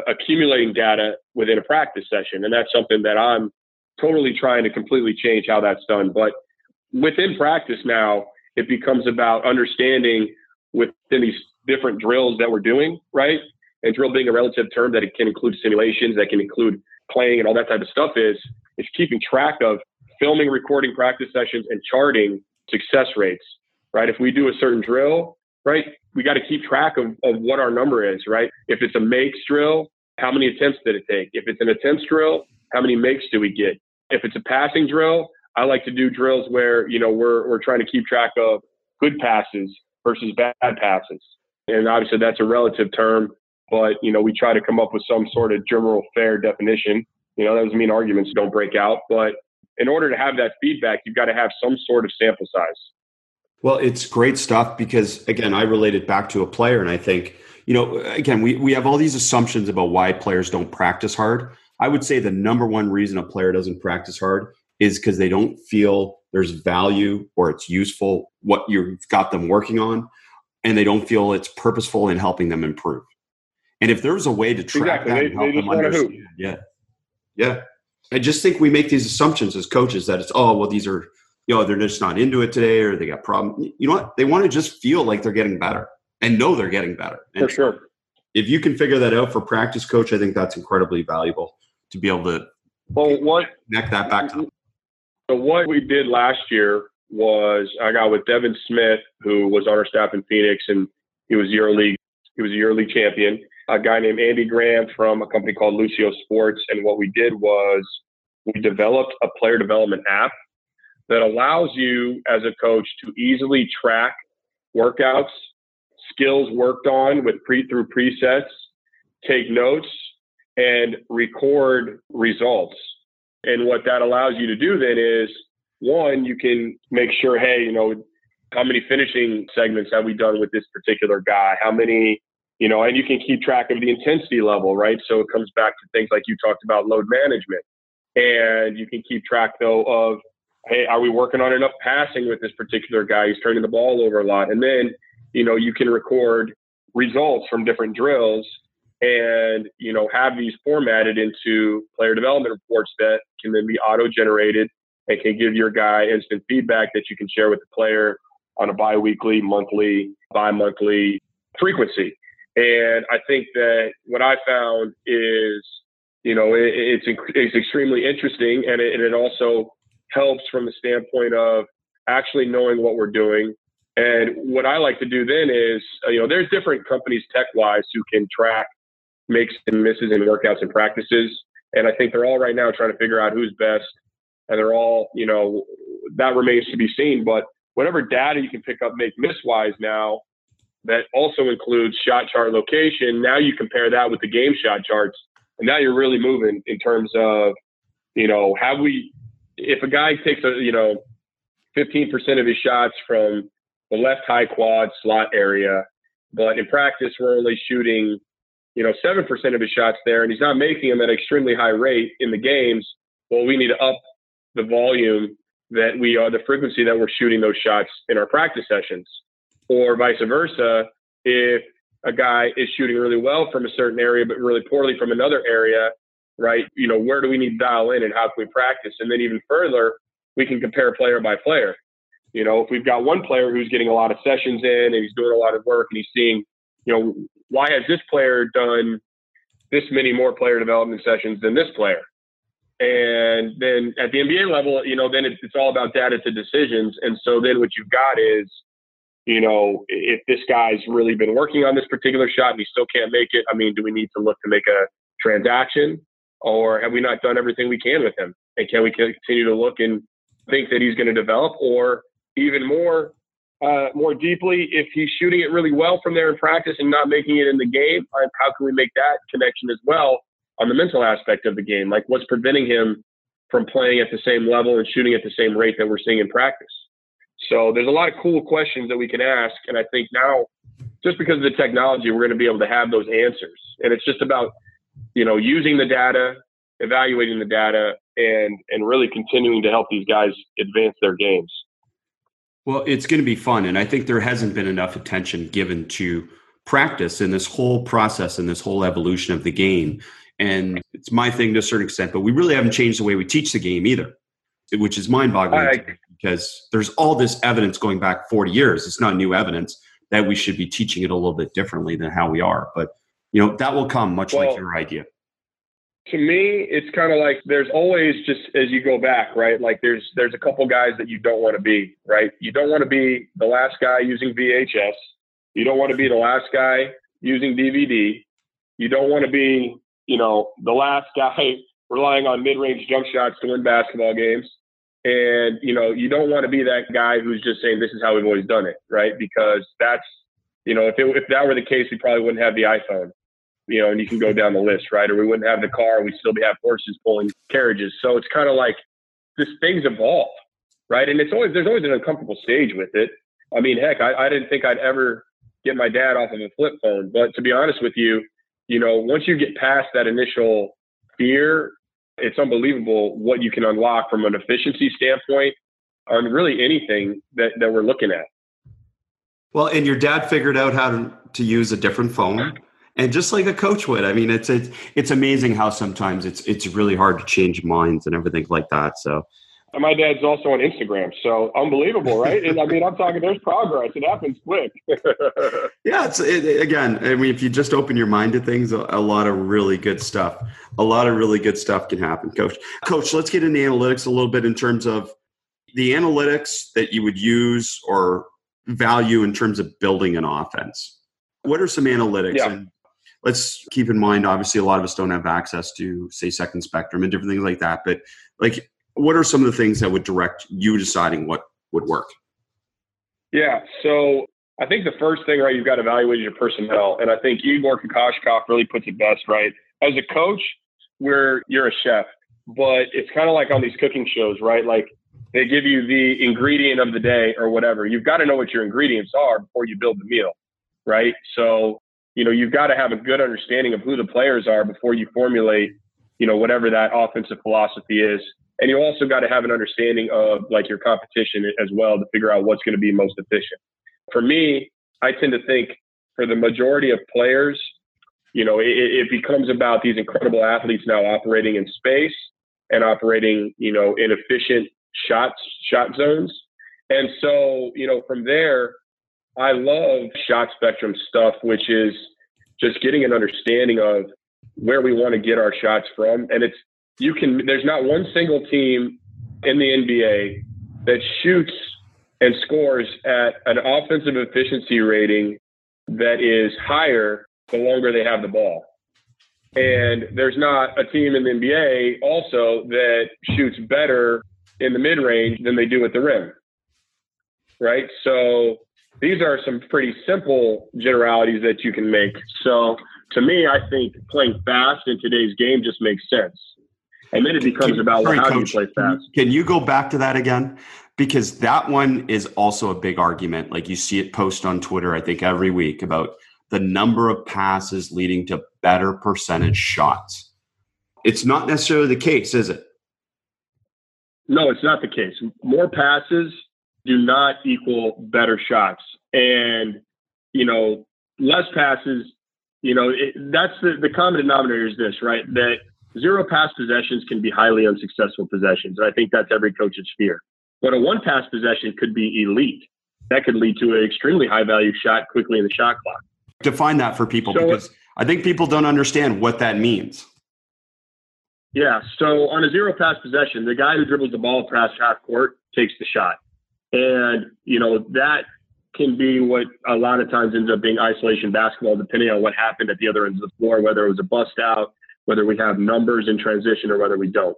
accumulating data within a practice session. And that's something that I'm totally trying to completely change how that's done. But within practice now, it becomes about understanding within these different drills that we're doing, right? And drill being a relative term that it can include simulations, that can include playing and all that type of stuff is keeping track of filming, recording practice sessions and charting success rates, right? If we do a certain drill, right, we got to keep track of what our number is, right? If it's a makes drill, how many attempts did it take? If it's an attempts drill, how many makes do we get? If it's a passing drill, I like to do drills where, we're trying to keep track of good passes versus bad passes. And obviously that's a relative term, but, we try to come up with some sort of general fair definition. That doesn't mean arguments don't break out, but in order to have that feedback, you've got to have some sort of sample size. Well, it's great stuff because, again, I relate it back to a player. And I think, again, we have all these assumptions about why players don't practice hard. I would say the number one reason a player doesn't practice hard is because they don't feel there's value or it's useful what you've got them working on, and they don't feel it's purposeful in helping them improve. And if there's a way to track that and help them understand, yeah. I just think we make these assumptions as coaches that it's, these are, they're just not into it today or they got problems. You know what? They want to just feel like they're getting better and know they're getting better. And for sure. If you can figure that out for practice coach, I think that's incredibly valuable to be able to connect that back to them. So what we did last year was I got with Devin Smith, who was on our staff in Phoenix, and he was a EuroLeague champion. A guy named Andy Graham from a company called Lucio Sports. And what we did was we developed a player development app that allows you as a coach to easily track workouts, skills worked on through presets, take notes, and record results. And what that allows you to do then is, one, you can make sure, hey, how many finishing segments have we done with this particular guy? How many, and you can keep track of the intensity level, right? So it comes back to things like you talked about, load management. And you can keep track, though, of, hey, are we working on enough passing with this particular guy? He's turning the ball over a lot. And then, you can record results from different drills and, have these formatted into player development reports that can then be auto-generated and can give your guy instant feedback that you can share with the player on a bi-weekly, monthly, bi-monthly frequency. And I think that what I found is, it's extremely interesting, and it also helps from the standpoint of actually knowing what we're doing. And what I like to do then is, there's different companies tech-wise who can track makes and misses in workouts and practices. And I think they're all right now trying to figure out who's best. And they're all, that remains to be seen. But whatever data you can pick up make miss-wise now, that also includes shot chart location. Now you compare that with the game shot charts. And now you're really moving in terms of, if a guy takes 15% of his shots from the left high quad slot area, but in practice we're only shooting, 7% of his shots there, and he's not making them at an extremely high rate in the games. Well, we need to up the volume the frequency that we're shooting those shots in our practice sessions, or vice versa. If a guy is shooting really well from a certain area, but really poorly from another area, right? Where do we need to dial in and how can we practice? And then even further, we can compare player by player. If we've got one player who's getting a lot of sessions in and he's doing a lot of work and he's seeing, why has this player done this many more player development sessions than this player? And then at the NBA level, then it's all about data to decisions. And so then what you've got is, if this guy's really been working on this particular shot and he still can't make it, do we need to look to make a transaction, or have we not done everything we can with him? And can we continue to look and think that he's going to develop? Or even more deeply, if he's shooting it really well from there in practice and not making it in the game, how can we make that connection as well on the mental aspect of the game? Like, what's preventing him from playing at the same level and shooting at the same rate that we're seeing in practice? So there's a lot of cool questions that we can ask. And I think now, just because of the technology, we're going to be able to have those answers. And it's just about, using the data, evaluating the data, and really continuing to help these guys advance their games. Well, it's going to be fun. And I think there hasn't been enough attention given to practice in this whole process and this whole evolution of the game. And it's my thing to a certain extent, but we really haven't changed the way we teach the game either, which is mind-boggling because there's all this evidence going back 40 years. It's not new evidence that we should be teaching it a little bit differently than how we are. But, that will come much like your idea. To me, it's kind of like there's always, just as you go back, right? Like there's a couple guys that you don't want to be, right? You don't want to be the last guy using VHS. You don't want to be the last guy using DVD. You don't want to be, the last guy relying on mid-range jump shots to win basketball games. And, you don't want to be that guy who's just saying, this is how we've always done it, right? Because that's, if that were the case, we probably wouldn't have the iPhone. And you can go down the list, right? Or we wouldn't have the car. We'd still have horses pulling carriages. So it's kind of like this thing's evolved, right? And there's always an uncomfortable stage with it. Heck, I didn't think I'd ever get my dad off of a flip phone. But to be honest with you, once you get past that initial fear, it's unbelievable what you can unlock from an efficiency standpoint on really anything that we're looking at. Well, and your dad figured out how to use a different phone. And just like a coach would, it's amazing how sometimes it's really hard to change minds and everything like that. So, and my dad's also on Instagram, so unbelievable, right? And I'm talking, there's progress. It happens quick. Yeah, if you just open your mind to things, a lot of really good stuff. A lot of really good stuff can happen, Coach. Coach, let's get into analytics a little bit in terms of the analytics that you would use or value in terms of building an offense. What are some analytics? Yeah. And let's keep in mind, obviously, a lot of us don't have access to, say, Second Spectrum and different things like that. But what are some of the things that would direct you deciding what would work? Yeah. So I think the first thing, right, you've got to evaluate your personnel. And I think Igor Kokoskov really puts it best, right? As a coach, you're a chef, but it's kind of like on these cooking shows, right? Like they give you the ingredient of the day or whatever. You've got to know what your ingredients are before you build the meal, right? So, you've got to have a good understanding of who the players are before you formulate whatever that offensive philosophy is. And you also got to have an understanding of like your competition as well to figure out what's going to be most efficient. For me, I tend to think for the majority of players, it becomes about these incredible athletes now operating in space and operating, in efficient shot zones. And so, from there, I love shot spectrum stuff, which is just getting an understanding of where we want to get our shots from. And there's not one single team in the NBA that shoots and scores at an offensive efficiency rating that is higher the longer they have the ball. And there's not a team in the NBA also that shoots better in the mid-range than they do at the rim, right? So these are some pretty simple generalities that you can make. So to me, I think playing fast in today's game just makes sense. And then it becomes about how do you play fast. Can you go back to that again? Because that one is also a big argument. Like you see it post on Twitter, I think every week, about the number of passes leading to better percentage shots. It's not necessarily the case, is it? No, it's not the case. More passes do not equal better shots. And, less passes, that's the common denominator is this, right? That 0 pass possessions can be highly unsuccessful possessions. And I think that's every coach's fear. But a 1 pass possession could be elite. That could lead to an extremely high value shot quickly in the shot clock. Define that for people, because I think people don't understand what that means. Yeah. So on a 0 pass possession, the guy who dribbles the ball across half court takes the shot. And, that can be what a lot of times ends up being isolation basketball, depending on what happened at the other end of the floor, whether it was a bust out, whether we have numbers in transition or whether we don't.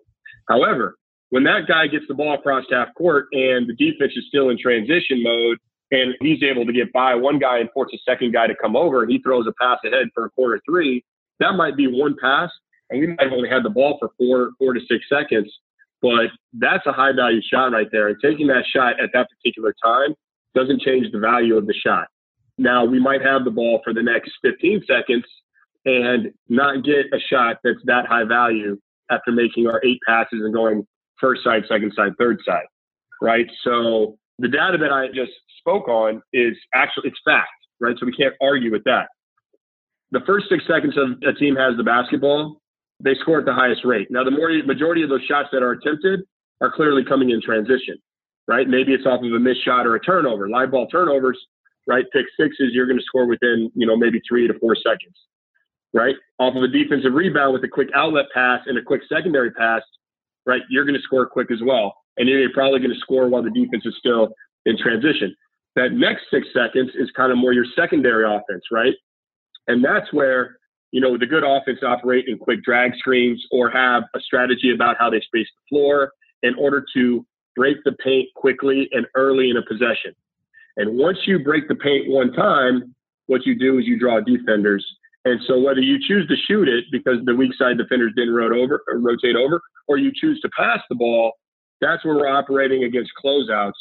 However, when that guy gets the ball across half court and the defense is still in transition mode and he's able to get by one guy and force a second guy to come over and he throws a pass ahead for a corner 3, that might be 1 pass and we might have only had the ball for 4 to 6 seconds. But that's a high value shot right there. And taking that shot at that particular time doesn't change the value of the shot. Now, we might have the ball for the next 15 seconds and not get a shot that's that high value after making our 8 passes and going first side, second side, third side, right? So the data that I just spoke on is actually, it's fact, right? So we can't argue with that. The first 6 seconds of a team has the basketball, they score at the highest rate. Now, the majority of those shots that are attempted are clearly coming in transition, right? Maybe it's off of a missed shot or a turnover. Live ball turnovers, right? Pick sixes, you're going to score within, maybe 3 to 4 seconds, right? Off of a defensive rebound with a quick outlet pass and a quick secondary pass, right? You're going to score quick as well. And you're probably going to score while the defense is still in transition. That next 6 seconds is kind of more your secondary offense, right? And that's where, the good offense operate in quick drag screens or have a strategy about how they space the floor in order to break the paint quickly and early in a possession. And once you break the paint one time, what you do is you draw defenders. And so whether you choose to shoot it because the weak side defenders didn't rotate over, or you choose to pass the ball, that's where we're operating against closeouts.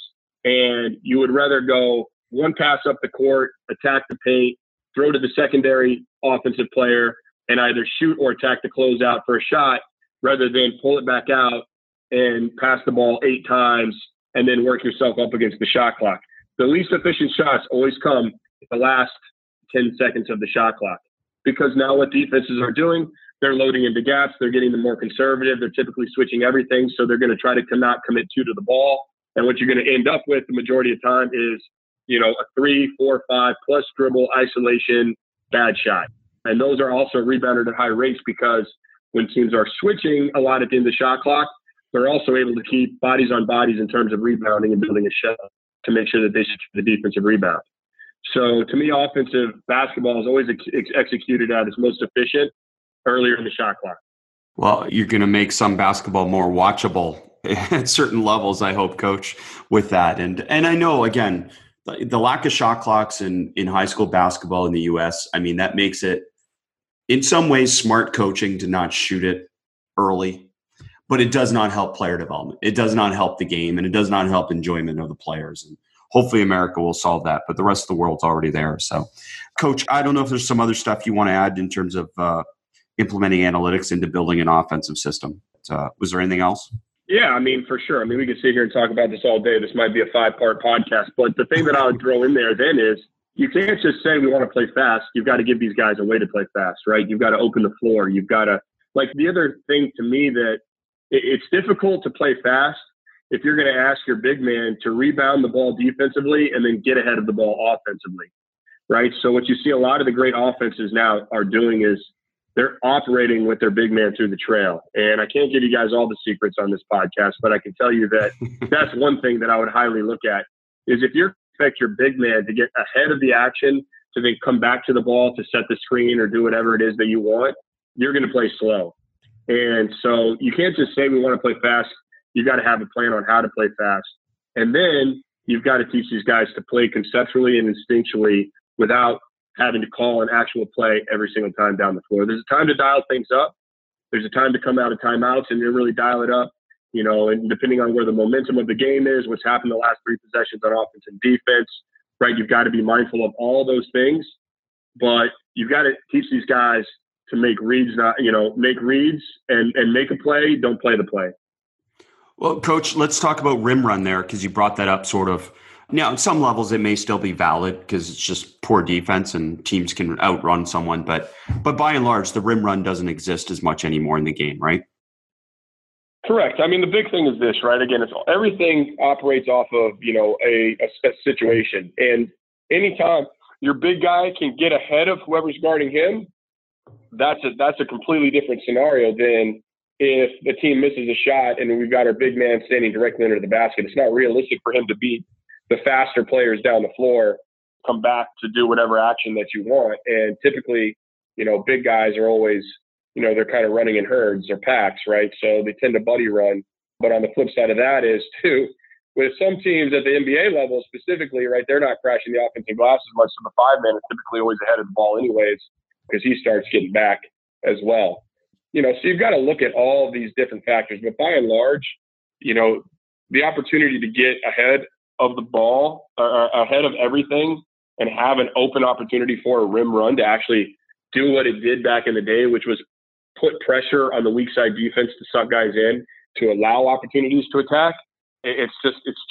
And you would rather go 1 pass up the court, attack the paint, throw to the secondary offensive player, and either shoot or attack the closeout for a shot rather than pull it back out and pass the ball 8 times and then work yourself up against the shot clock. The least efficient shots always come in the last 10 seconds of the shot clock, because now what defenses are doing, they're loading into gaps. They're getting them more conservative. They're typically switching everything. So they're going to try to not commit 2 to the ball. And what you're going to end up with the majority of time is, a 3, 4, 5 plus dribble, isolation, bad shot. And those are also rebounded at high rates because when teams are switching a lot at the end of the shot clock, they're also able to keep bodies on bodies in terms of rebounding and building a shot to make sure that they secure the defensive rebound. So to me, offensive basketball is always executed at its most efficient earlier in the shot clock. Well, you're going to make some basketball more watchable at certain levels, I hope, Coach, with that. And I know, again, the lack of shot clocks in high school basketball in the U.S., I mean, that makes it, in some ways, smart coaching to not shoot it early, but it does not help player development. It does not help the game, and it does not help enjoyment of the players. And hopefully America will solve that, but the rest of the world's already there. So, Coach, I don't know if there's some other stuff you want to add in terms of implementing analytics into building an offensive system. Was there anything else? Yeah, I mean, for sure. I mean, we could sit here and talk about this all day. This might be a 5-part podcast. But the thing that I would throw in there then is you can't just say we want to play fast. You've got to give these guys a way to play fast, right? You've got to open the floor. You've got to – like the other thing to me that it's difficult to play fast if you're going to ask your big man to rebound the ball defensively and then get ahead of the ball offensively, right? So what you see a lot of the great offenses now are doing is they're operating with their big man through the trail. And I can't give you guys all the secrets on this podcast, but I can tell you that that's one thing that I would highly look at is if you expect your big man to get ahead of the action to then come back to the ball to set the screen or do whatever it is that you want, you're going to play slow. And so you can't just say we want to play fast. You got to have a plan on how to play fast. And then you've got to teach these guys to play conceptually and instinctually without having to call an actual play every single time down the floor. There's a time to dial things up. There's a time to come out of timeouts and really dial it up, you know, and depending on where the momentum of the game is, what's happened the last 3 possessions on offense and defense, right? You've got to be mindful of all those things, but you've got to teach these guys to make reads, make reads and make a play. Don't play the play. Well, Coach, let's talk about rim run there because you brought that up sort of. Now, at some levels, it may still be valid because it's just poor defense and teams can outrun someone. But by and large, the rim run doesn't exist as much anymore in the game, right? Correct. I mean, the big thing is this, right? Again, it's everything operates off of, a situation. And anytime your big guy can get ahead of whoever's guarding him, that's a completely different scenario than if the team misses a shot and we've got our big man standing directly under the basket. It's not realistic for him to beat the faster players down the floor, come back to do whatever action that you want. And typically, big guys are always, they're kind of running in herds or packs, right? So they tend to buddy run. But on the flip side of that is too, with some teams at the NBA level specifically, right, they're not crashing the offensive glass as much. So the 5-man is typically always ahead of the ball anyways, because he starts getting back as well. So you've got to look at all of these different factors. But by and large, the opportunity to get ahead of the ball, ahead of everything, and have an open opportunity for a rim run to actually do what it did back in the day, which was put pressure on the weak side defense to suck guys in, to allow opportunities to attack. It's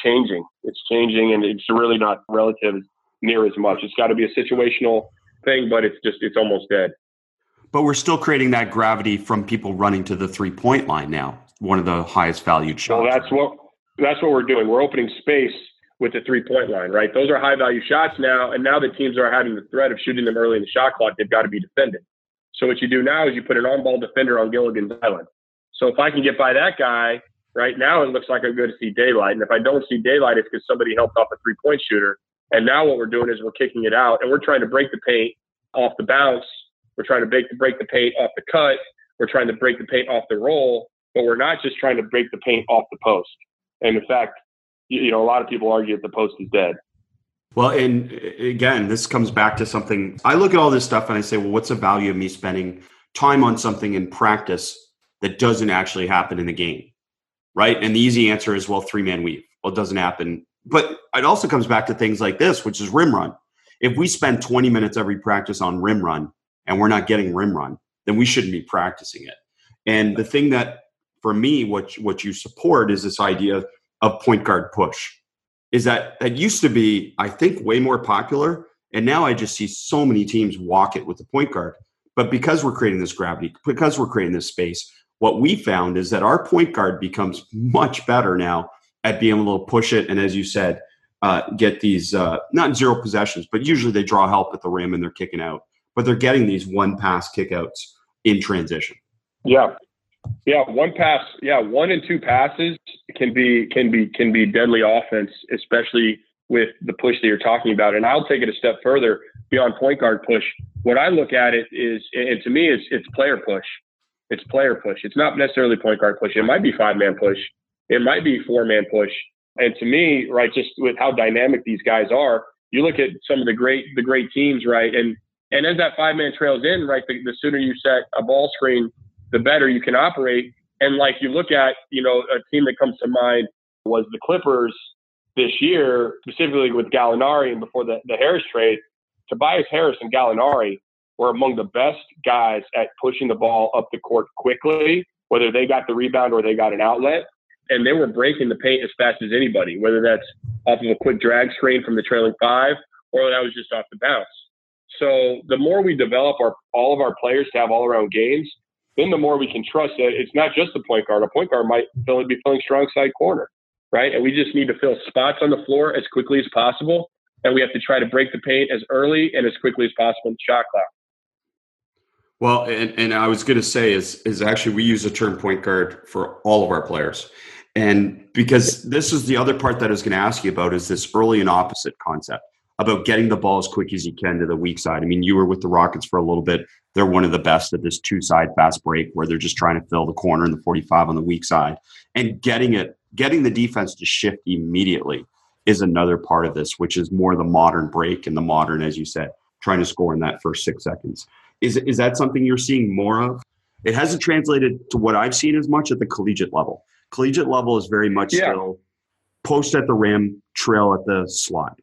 changing. It's changing, and it's really not relative near as much. It's got to be a situational thing, but it's almost dead. But we're still creating that gravity from people running to the 3-point line now, one of the highest valued shots. Well, that's what we're doing. We're opening space with the 3-point line, right? Those are high value shots now, and now the teams are having the threat of shooting them early in the shot clock. They've got to be defended. So what you do now is you put an on-ball defender on Gilligan's Island. So if I can get by that guy, right now it looks like I'm going to see daylight. And if I don't see daylight, it's because somebody helped off a 3-point shooter. And now what we're doing is we're kicking it out, and we're trying to break the paint off the bounce. We're trying to break the paint off the cut. We're trying to break the paint off the roll, but we're not just trying to break the paint off the post. And in fact, a lot of people argue that the post is dead. Well, and again, this comes back to something. I look at all this stuff and I say, well, what's the value of me spending time on something in practice that doesn't actually happen in the game, right? And the easy answer is, well, 3-man weave. Well, it doesn't happen. But it also comes back to things like this, which is rim run. If we spend 20 minutes every practice on rim run and we're not getting rim run, then we shouldn't be practicing it. And the thing that, for me, what you support is this idea of point guard push. Is that used to be, I think, way more popular. And now I just see so many teams walk it with the point guard. But because we're creating this gravity, because we're creating this space, what we found is that our point guard becomes much better now at being able to push it. And as you said, get these, not 0 possessions, but usually they draw help at the rim and they're kicking out. But they're getting these 1-pass kickouts in transition. Yeah. 1 pass. Yeah. 1 and 2 passes can be deadly offense, especially with the push that you're talking about. And I'll take it a step further beyond point guard push. What I look at it is, and to me, it's player push. It's player push. It's not necessarily point guard push. It might be 5-man push. It might be 4-man push. And to me, right, just with how dynamic these guys are, you look at some of the great teams, right, and as that 5-man trails in, right, the sooner you set a ball screen, the better you can operate. And like you look at, a team that comes to mind was the Clippers this year, specifically with Gallinari and before the Harris trade. Tobias Harris and Gallinari were among the best guys at pushing the ball up the court quickly, whether they got the rebound or they got an outlet. And they were breaking the paint as fast as anybody, whether that's off of a quick drag screen from the trailing five or that was just off the bounce. So the more we develop all of our players to have all-around games, then the more we can trust that it's not just the point guard. A point guard might be filling strong side corner, right? And we just need to fill spots on the floor as quickly as possible. And we have to try to break the paint as early and as quickly as possible in the shot clock. Well, and I was going to say is actually we use the term point guard for all of our players. And because this is the other part that I was going to ask you about is this early and opposite concept about getting the ball as quick as you can to the weak side. I mean, you were with the Rockets for a little bit. They're one of the best at this two-side fast break where they're just trying to fill the corner in the 45 on the weak side. And getting the defense to shift immediately is another part of this, which is more the modern break and the modern, as you said, trying to score in that first 6 seconds. Is that something you're seeing more of? It hasn't translated to what I've seen as much at the collegiate level. Collegiate level is very much still post at the rim, trail at the slot.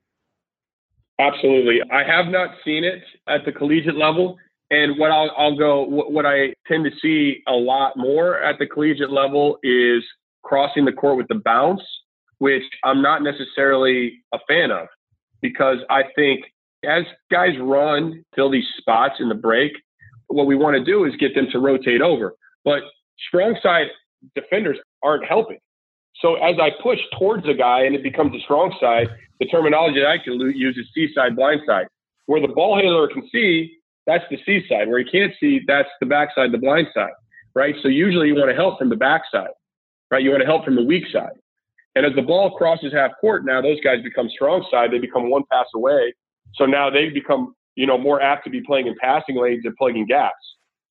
Absolutely. I have not seen it at the collegiate level. And what what I tend to see a lot more at the collegiate level is crossing the court with the bounce, which I'm not necessarily a fan of, because I think as guys run, fill these spots in the break, what we want to do is get them to rotate over. But strong side defenders aren't helping. So as I push towards a guy and it becomes a strong side, the terminology that I can use is C side, blind side. Where the ball handler can see, that's the C side. Where he can't see, that's the backside, the blind side, right? So usually you want to help from the backside, right? You want to help from the weak side. And as the ball crosses half court, now those guys become strong side. They become one pass away. So now they become, more apt to be playing in passing lanes and plugging gaps.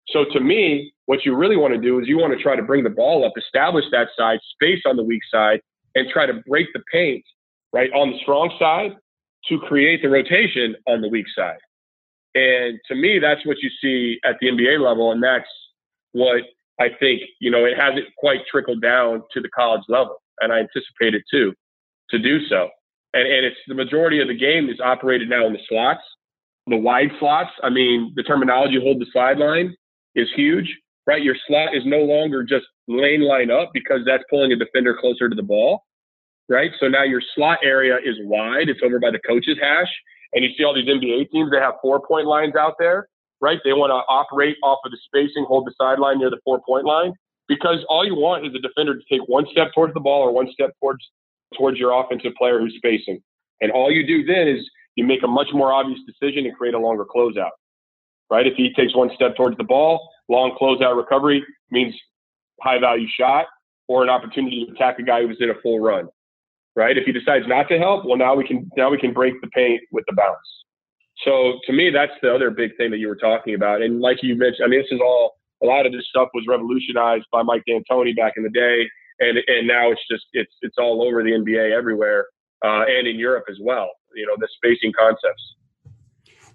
So to me, what you really want to do is you want to try to bring the ball up, establish that side, space on the weak side, and try to break the paint, right, on the strong side to create the rotation on the weak side. And to me, that's what you see at the NBA level, and that's what I think, it hasn't quite trickled down to the college level, and I anticipate it to do so. And it's the majority of the game is operated now in the slots, the wide slots. I mean, the terminology hold the sideline is huge, right? Your slot is no longer just lane line up because that's pulling a defender closer to the ball, right? So now your slot area is wide. It's over by the coach's hash. And you see all these NBA teams, they have 4-point lines out there, right? They want to operate off of the spacing, hold the sideline near the 4-point line, because all you want is the defender to take one step towards the ball or one step towards your offensive player who's spacing. And all you do then is you make a much more obvious decision and create a longer closeout, right? If he takes one step towards the ball, long closeout recovery means high value shot or an opportunity to attack a guy who's in a full run, right? If he decides not to help, well, now we can break the paint with the bounce. So to me, that's the other big thing that you were talking about. And like you mentioned, I mean, a lot of this stuff was revolutionized by Mike D'Antoni back in the day. And now it's all over the NBA everywhere, and in Europe as well, the spacing concepts.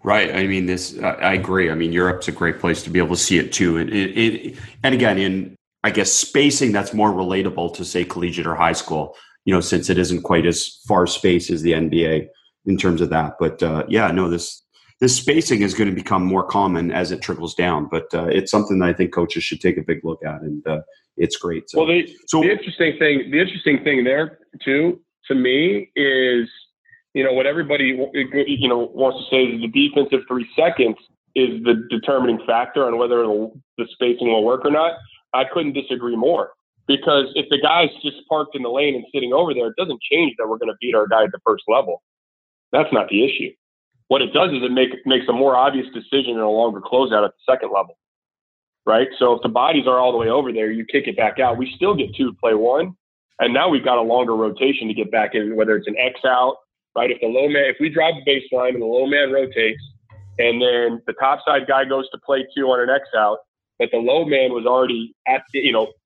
Right. I mean, I agree. I mean, Europe's a great place to be able to see it too. And again, in, I guess, spacing that's more relatable to, say, collegiate or high school, since it isn't quite as far spaced as the NBA in terms of that. But this spacing is going to become more common as it trickles down. But it's something that I think coaches should take a big look at, and it's great. So, well, the interesting thing there too, to me, is what everybody wants to say is the defensive 3 seconds is the determining factor on whether the spacing will work or not. I couldn't disagree more, because if the guy's just parked in the lane and sitting over there, it doesn't change that we're going to beat our guy at the first level. That's not the issue. What it does is it makes a more obvious decision and a longer closeout at the second level, right? So if the bodies are all the way over there, you kick it back out. We still get 2 to play 1, and now we've got a longer rotation to get back in, whether it's an X out, right? If we drive the baseline and the low man rotates, and then the top side guy goes to play 2 on an X out, but the low man was already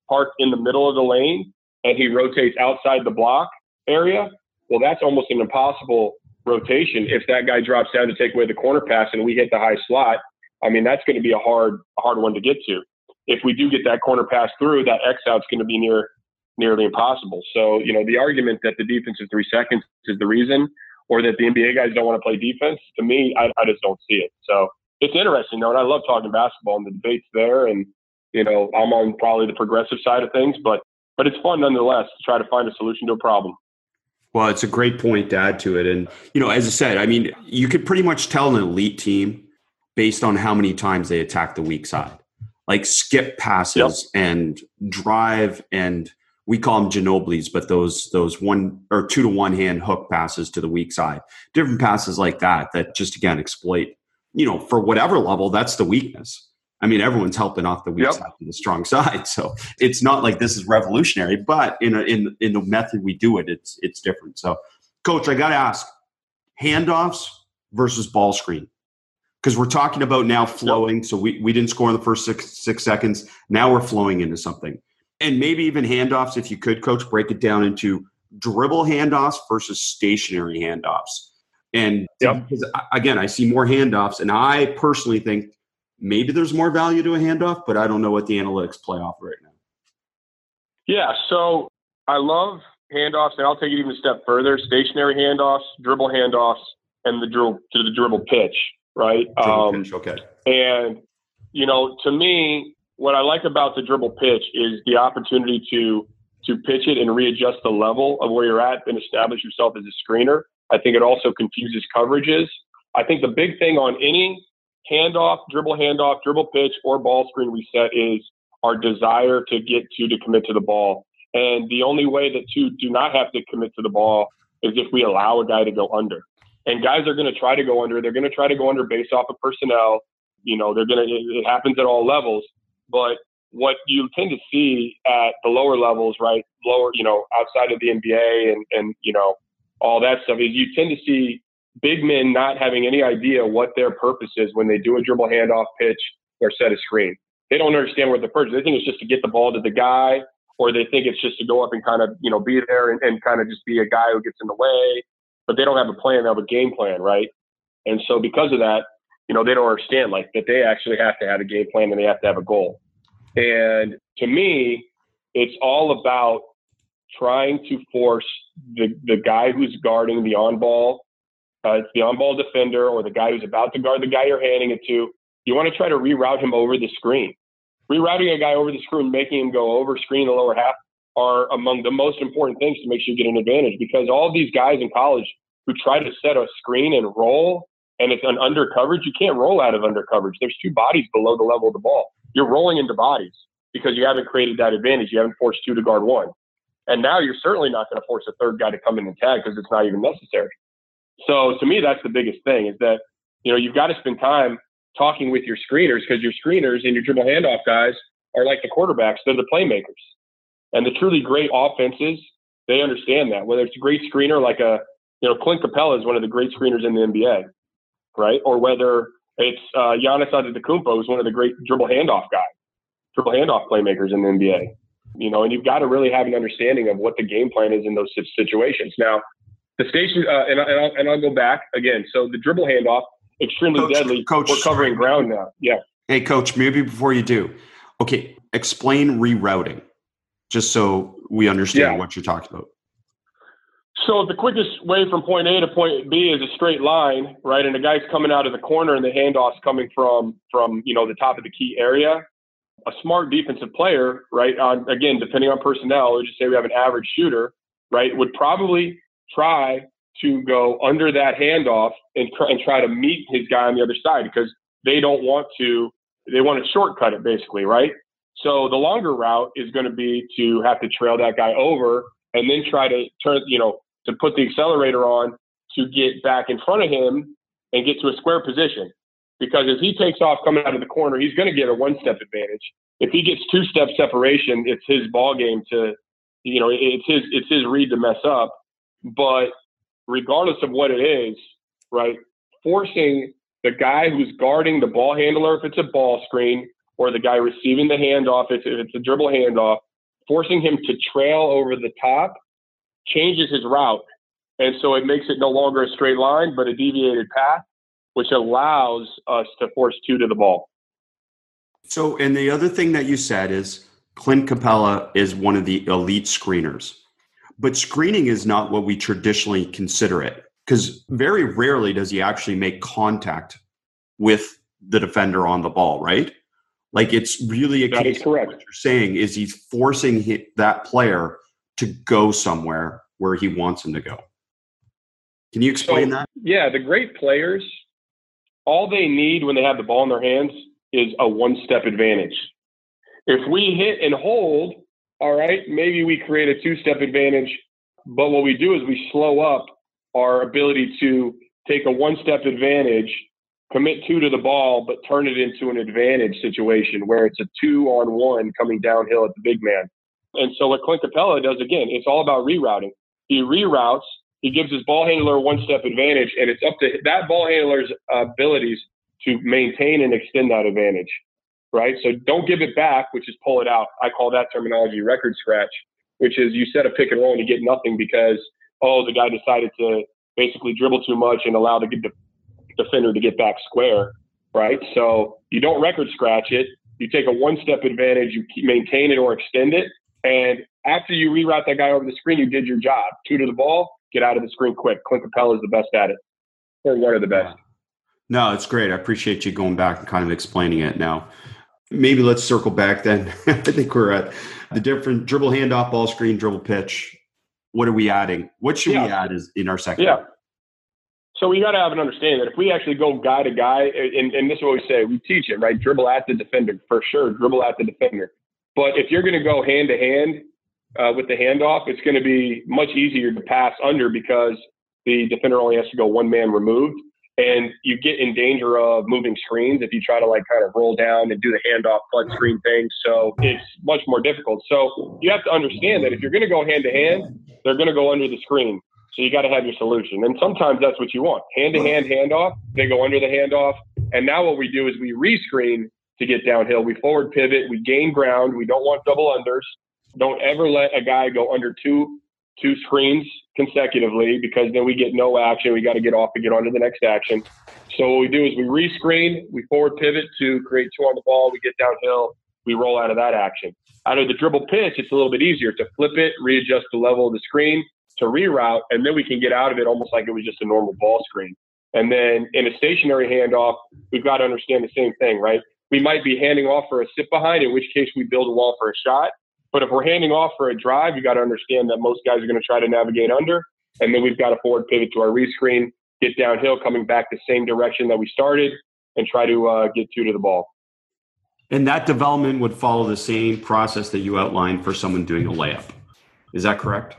parked in the middle of the lane, and he rotates outside the block area, well, that's almost an impossible rotation. If that guy drops down to take away the corner pass and we hit the high slot, I mean, that's going to be a hard one to get to. If we do get that corner pass through, that X out's going to be nearly impossible. So, the argument that the defensive 3 seconds is the reason, or that the NBA guys don't want to play defense, to me, I just don't see it. So it's interesting though. And I love talking basketball and the debates there. And, I'm on probably the progressive side of things, but it's fun nonetheless to try to find a solution to a problem. Well, it's a great point to add to it. And, as I said, I mean, you could pretty much tell an elite team based on how many times they attack the weak side, like skip passes and drive, and we call them Ginobili's, but those 1 or 2-to-1 hand hook passes to the weak side, different passes like that just again exploit, for whatever level, that's the weakness. I mean, everyone's helping off the weak side to the strong side. So it's not like this is revolutionary, but in the method we do it, it's different. So, Coach, I got to ask, handoffs versus ball screen, because we're talking about now flowing. So we didn't score in the first six seconds. Now we're flowing into something. And maybe even handoffs, if you could, Coach, break it down into dribble handoffs versus stationary handoffs. And because, again, I see more handoffs, and I personally think maybe there's more value to a handoff, but I don't know what the analytics play off right now. Yeah, so I love handoffs, and I'll take it even a step further: stationary handoffs, dribble handoffs, and the dribble pitch. Right. Dribble pitch, okay. And to me, what I like about the dribble pitch is the opportunity to pitch it and readjust the level of where you're at and establish yourself as a screener. I think it also confuses coverages. I think the big thing on any handoff, dribble pitch, or ball screen reset is our desire to commit to the ball. And the only way that two do not have to commit to the ball is if we allow a guy to go under. And guys are going to try to go under. They're going to try to go under based off of personnel. It happens at all levels. But what you tend to see at the lower levels, right, outside of the NBA and all that stuff, is you tend to see big men not having any idea what their purpose is when they do a dribble handoff, pitch, or set a screen. They don't understand what the purpose is. They think it's just to get the ball to the guy, or they think it's just to go up and kind of, be there and kind of just be a guy who gets in the way. But they don't have a plan. They have a game plan, right? And so because of that, they don't understand like that they actually have to have a game plan and they have to have a goal. And to me, it's all about trying to force the guy who's guarding the on-ball, it's the on-ball defender or the guy who's about to guard the guy you're handing it to. You want to try to reroute him over the screen. Rerouting a guy over the screen, making him go over screen the lower half are among the most important things to make sure you get an advantage, because all these guys in college who try to set a screen and roll, and it's an under coverage, you can't roll out of under coverage. There's two bodies below the level of the ball. You're rolling into bodies because you haven't created that advantage. You haven't forced two to guard one. And now you're certainly not going to force a third guy to come in and tag because it's not even necessary. So to me, that's the biggest thing, is that, you've got to spend time talking with your screeners, because your screeners and your dribble handoff guys are like the quarterbacks. They're the playmakers. And the truly great offenses, they understand that. Whether it's a great screener like Clint Capella is one of the great screeners in the NBA, right? Or whether it's Giannis Antetokounmpo, who's one of the great dribble handoff playmakers in the NBA. And you've got to really have an understanding of what the game plan is in those situations. Now, the station, and I'll go back again. So the dribble handoff, extremely deadly. Coach, we're covering ground now. Yeah. Hey, Coach, maybe before you do, okay, explain rerouting, just so we understand what you're talking about. So the quickest way from point A to point B is a straight line, right? And the guy's coming out of the corner and the handoff's coming from the top of the key area. A smart defensive player, right, again, depending on personnel, or just say we have an average shooter, right, would probably try to go under that handoff and try to meet his guy on the other side, because they want to shortcut it basically, right? So the longer route is going to be to have to trail that guy over and then try to turn, to put the accelerator on to get back in front of him and get to a square position. Because if he takes off coming out of the corner, he's going to get a one-step advantage. If he gets two-step separation, it's his ball game to, it's his read to mess up. But regardless of what it is, right, forcing the guy who's guarding the ball handler, if it's a ball screen, or the guy receiving the handoff, if it's a dribble handoff, forcing him to trail over the top changes his route. And so it makes it no longer a straight line, but a deviated path, which allows us to force two to the ball. So, and the other thing that you said is Clint Capella is one of the elite screeners. But screening is not what we traditionally consider it, because very rarely does he actually make contact with the defender on the ball, right? Like, it's really a That case is correct. of what you're saying is he's forcing that player to go somewhere where he wants him to go. Can you explain that? Yeah, the great players, all they need when they have the ball in their hands is a one-step advantage. If we hit and hold, all right, maybe we create a two-step advantage, but what we do is we slow up our ability to take a one-step advantage, commit two to the ball, but turn it into an advantage situation where it's a 2-on-1 coming downhill at the big man. And so what Clint Capella does, again, it's all about rerouting. He reroutes, he gives his ball handler a one-step advantage, and it's up to that ball handler's abilities to maintain and extend that advantage, right? So don't give it back, which is pull it out. I call that terminology record scratch, which is you set a pick and roll and you get nothing because, the guy decided to basically dribble too much and allow the defender to get back square, right? So you don't record scratch it. You take a one-step advantage, you maintain it or extend it, and after you reroute that guy over the screen, you did your job. Two to the ball, get out of the screen quick. Clint Capella is the best at it, or one of the best. No, it's great. I appreciate you going back and kind of explaining it now. Maybe let's circle back then. I think we're at the different dribble handoff, ball screen, dribble pitch. What are we adding? What should we add in our second? Yeah. So we got to have an understanding that if we actually go guy to guy, and this is what we say, we teach it, right? Dribble at the defender, for sure. Dribble at the defender. But if you're going to go hand to hand with the handoff, it's going to be much easier to pass under because the defender only has to go one man removed. And you get in danger of moving screens if you try to kind of roll down and do the handoff flood screen thing. So it's much more difficult. So you have to understand that if you're going to go hand to hand, they're going to go under the screen. So you got to have your solution. And sometimes that's what you want. Hand to hand handoff, they go under the handoff. And now what we do is we rescreen to get downhill. We forward pivot, we gain ground. We don't want double unders. Don't ever let a guy go under two screens consecutively because then we get no action. We got to get off and get on to the next action. So what we do is we rescreen, we forward pivot to create two on the ball. We get downhill, we roll out of that action. Out of the dribble pitch, it's a little bit easier to flip it, readjust the level of the screen to reroute, and then we can get out of it almost like it was just a normal ball screen. And then in a stationary handoff, we've got to understand the same thing, right? We might be handing off for a sit behind, in which case we build a wall for a shot. But if we're handing off for a drive, you got to understand that most guys are going to try to navigate under, and then we've got to forward pivot to our rescreen, get downhill, coming back the same direction that we started, and try to get two to the ball. And that development would follow the same process that you outlined for someone doing a layup. Is that correct?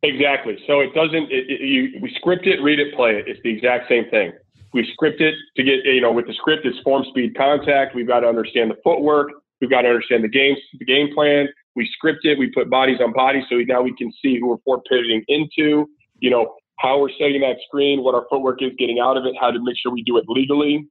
Exactly. So it doesn't. We script it, read it, play it. It's the exact same thing. We script it to get. With the script, it's form, speed, contact. We've got to understand the footwork. We've got to understand the game plan. We script it. We put bodies on bodies, so now we can see who we're forward pivoting into. How we're setting that screen, what our footwork is, getting out of it, how to make sure we do it legally,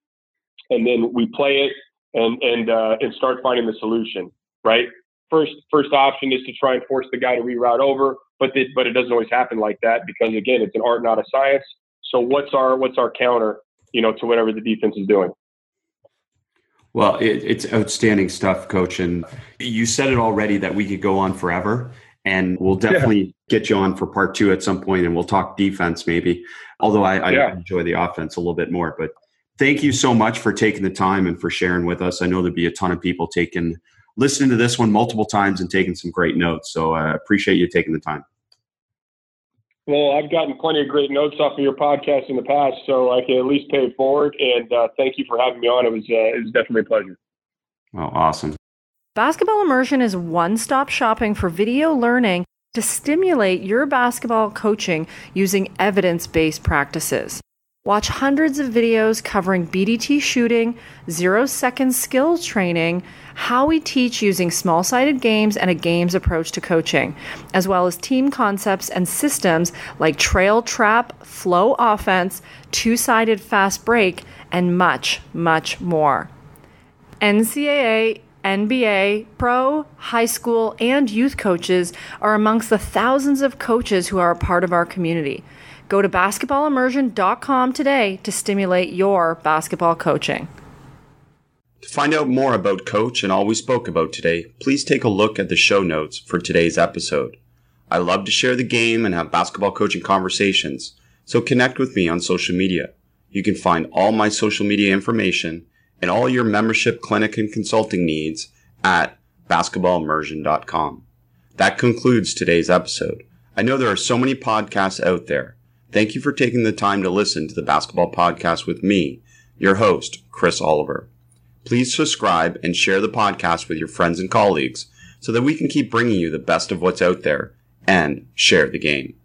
and then we play it and start finding the solution. Right. First option is to try and force the guy to reroute over, but it doesn't always happen like that because again, it's an art, not a science. So what's our counter, to whatever the defense is doing? Well, it's outstanding stuff, Coach. And you said it already that we could go on forever. And we'll definitely get you on for part 2 at some point, and we'll talk defense maybe. Although I enjoy the offense a little bit more. But thank you so much for taking the time and for sharing with us. I know there'll be a ton of people listening to this one multiple times and taking some great notes. So I appreciate you taking the time. Well, I've gotten plenty of great notes off of your podcast in the past, so I can at least pay it forward. And thank you for having me on. It was definitely a pleasure. Oh, awesome. Basketball Immersion is one-stop shopping for video learning to stimulate your basketball coaching using evidence-based practices. Watch hundreds of videos covering BDT shooting, 0-second skills training, how we teach using small-sided games and a games approach to coaching, as well as team concepts and systems like trail trap, flow offense, two-sided fast break, and much, much more. NCAA, NBA, pro, high school, and youth coaches are amongst the thousands of coaches who are a part of our community. Go to basketballimmersion.com today to stimulate your basketball coaching. To find out more about Coach and all we spoke about today, please take a look at the show notes for today's episode. I love to share the game and have basketball coaching conversations, so connect with me on social media. You can find all my social media information and all your membership, clinic, and consulting needs at basketballimmersion.com. That concludes today's episode. I know there are so many podcasts out there. Thank you for taking the time to listen to the Basketball Podcast with me, your host, Chris Oliver. Please subscribe and share the podcast with your friends and colleagues so that we can keep bringing you the best of what's out there and share the game.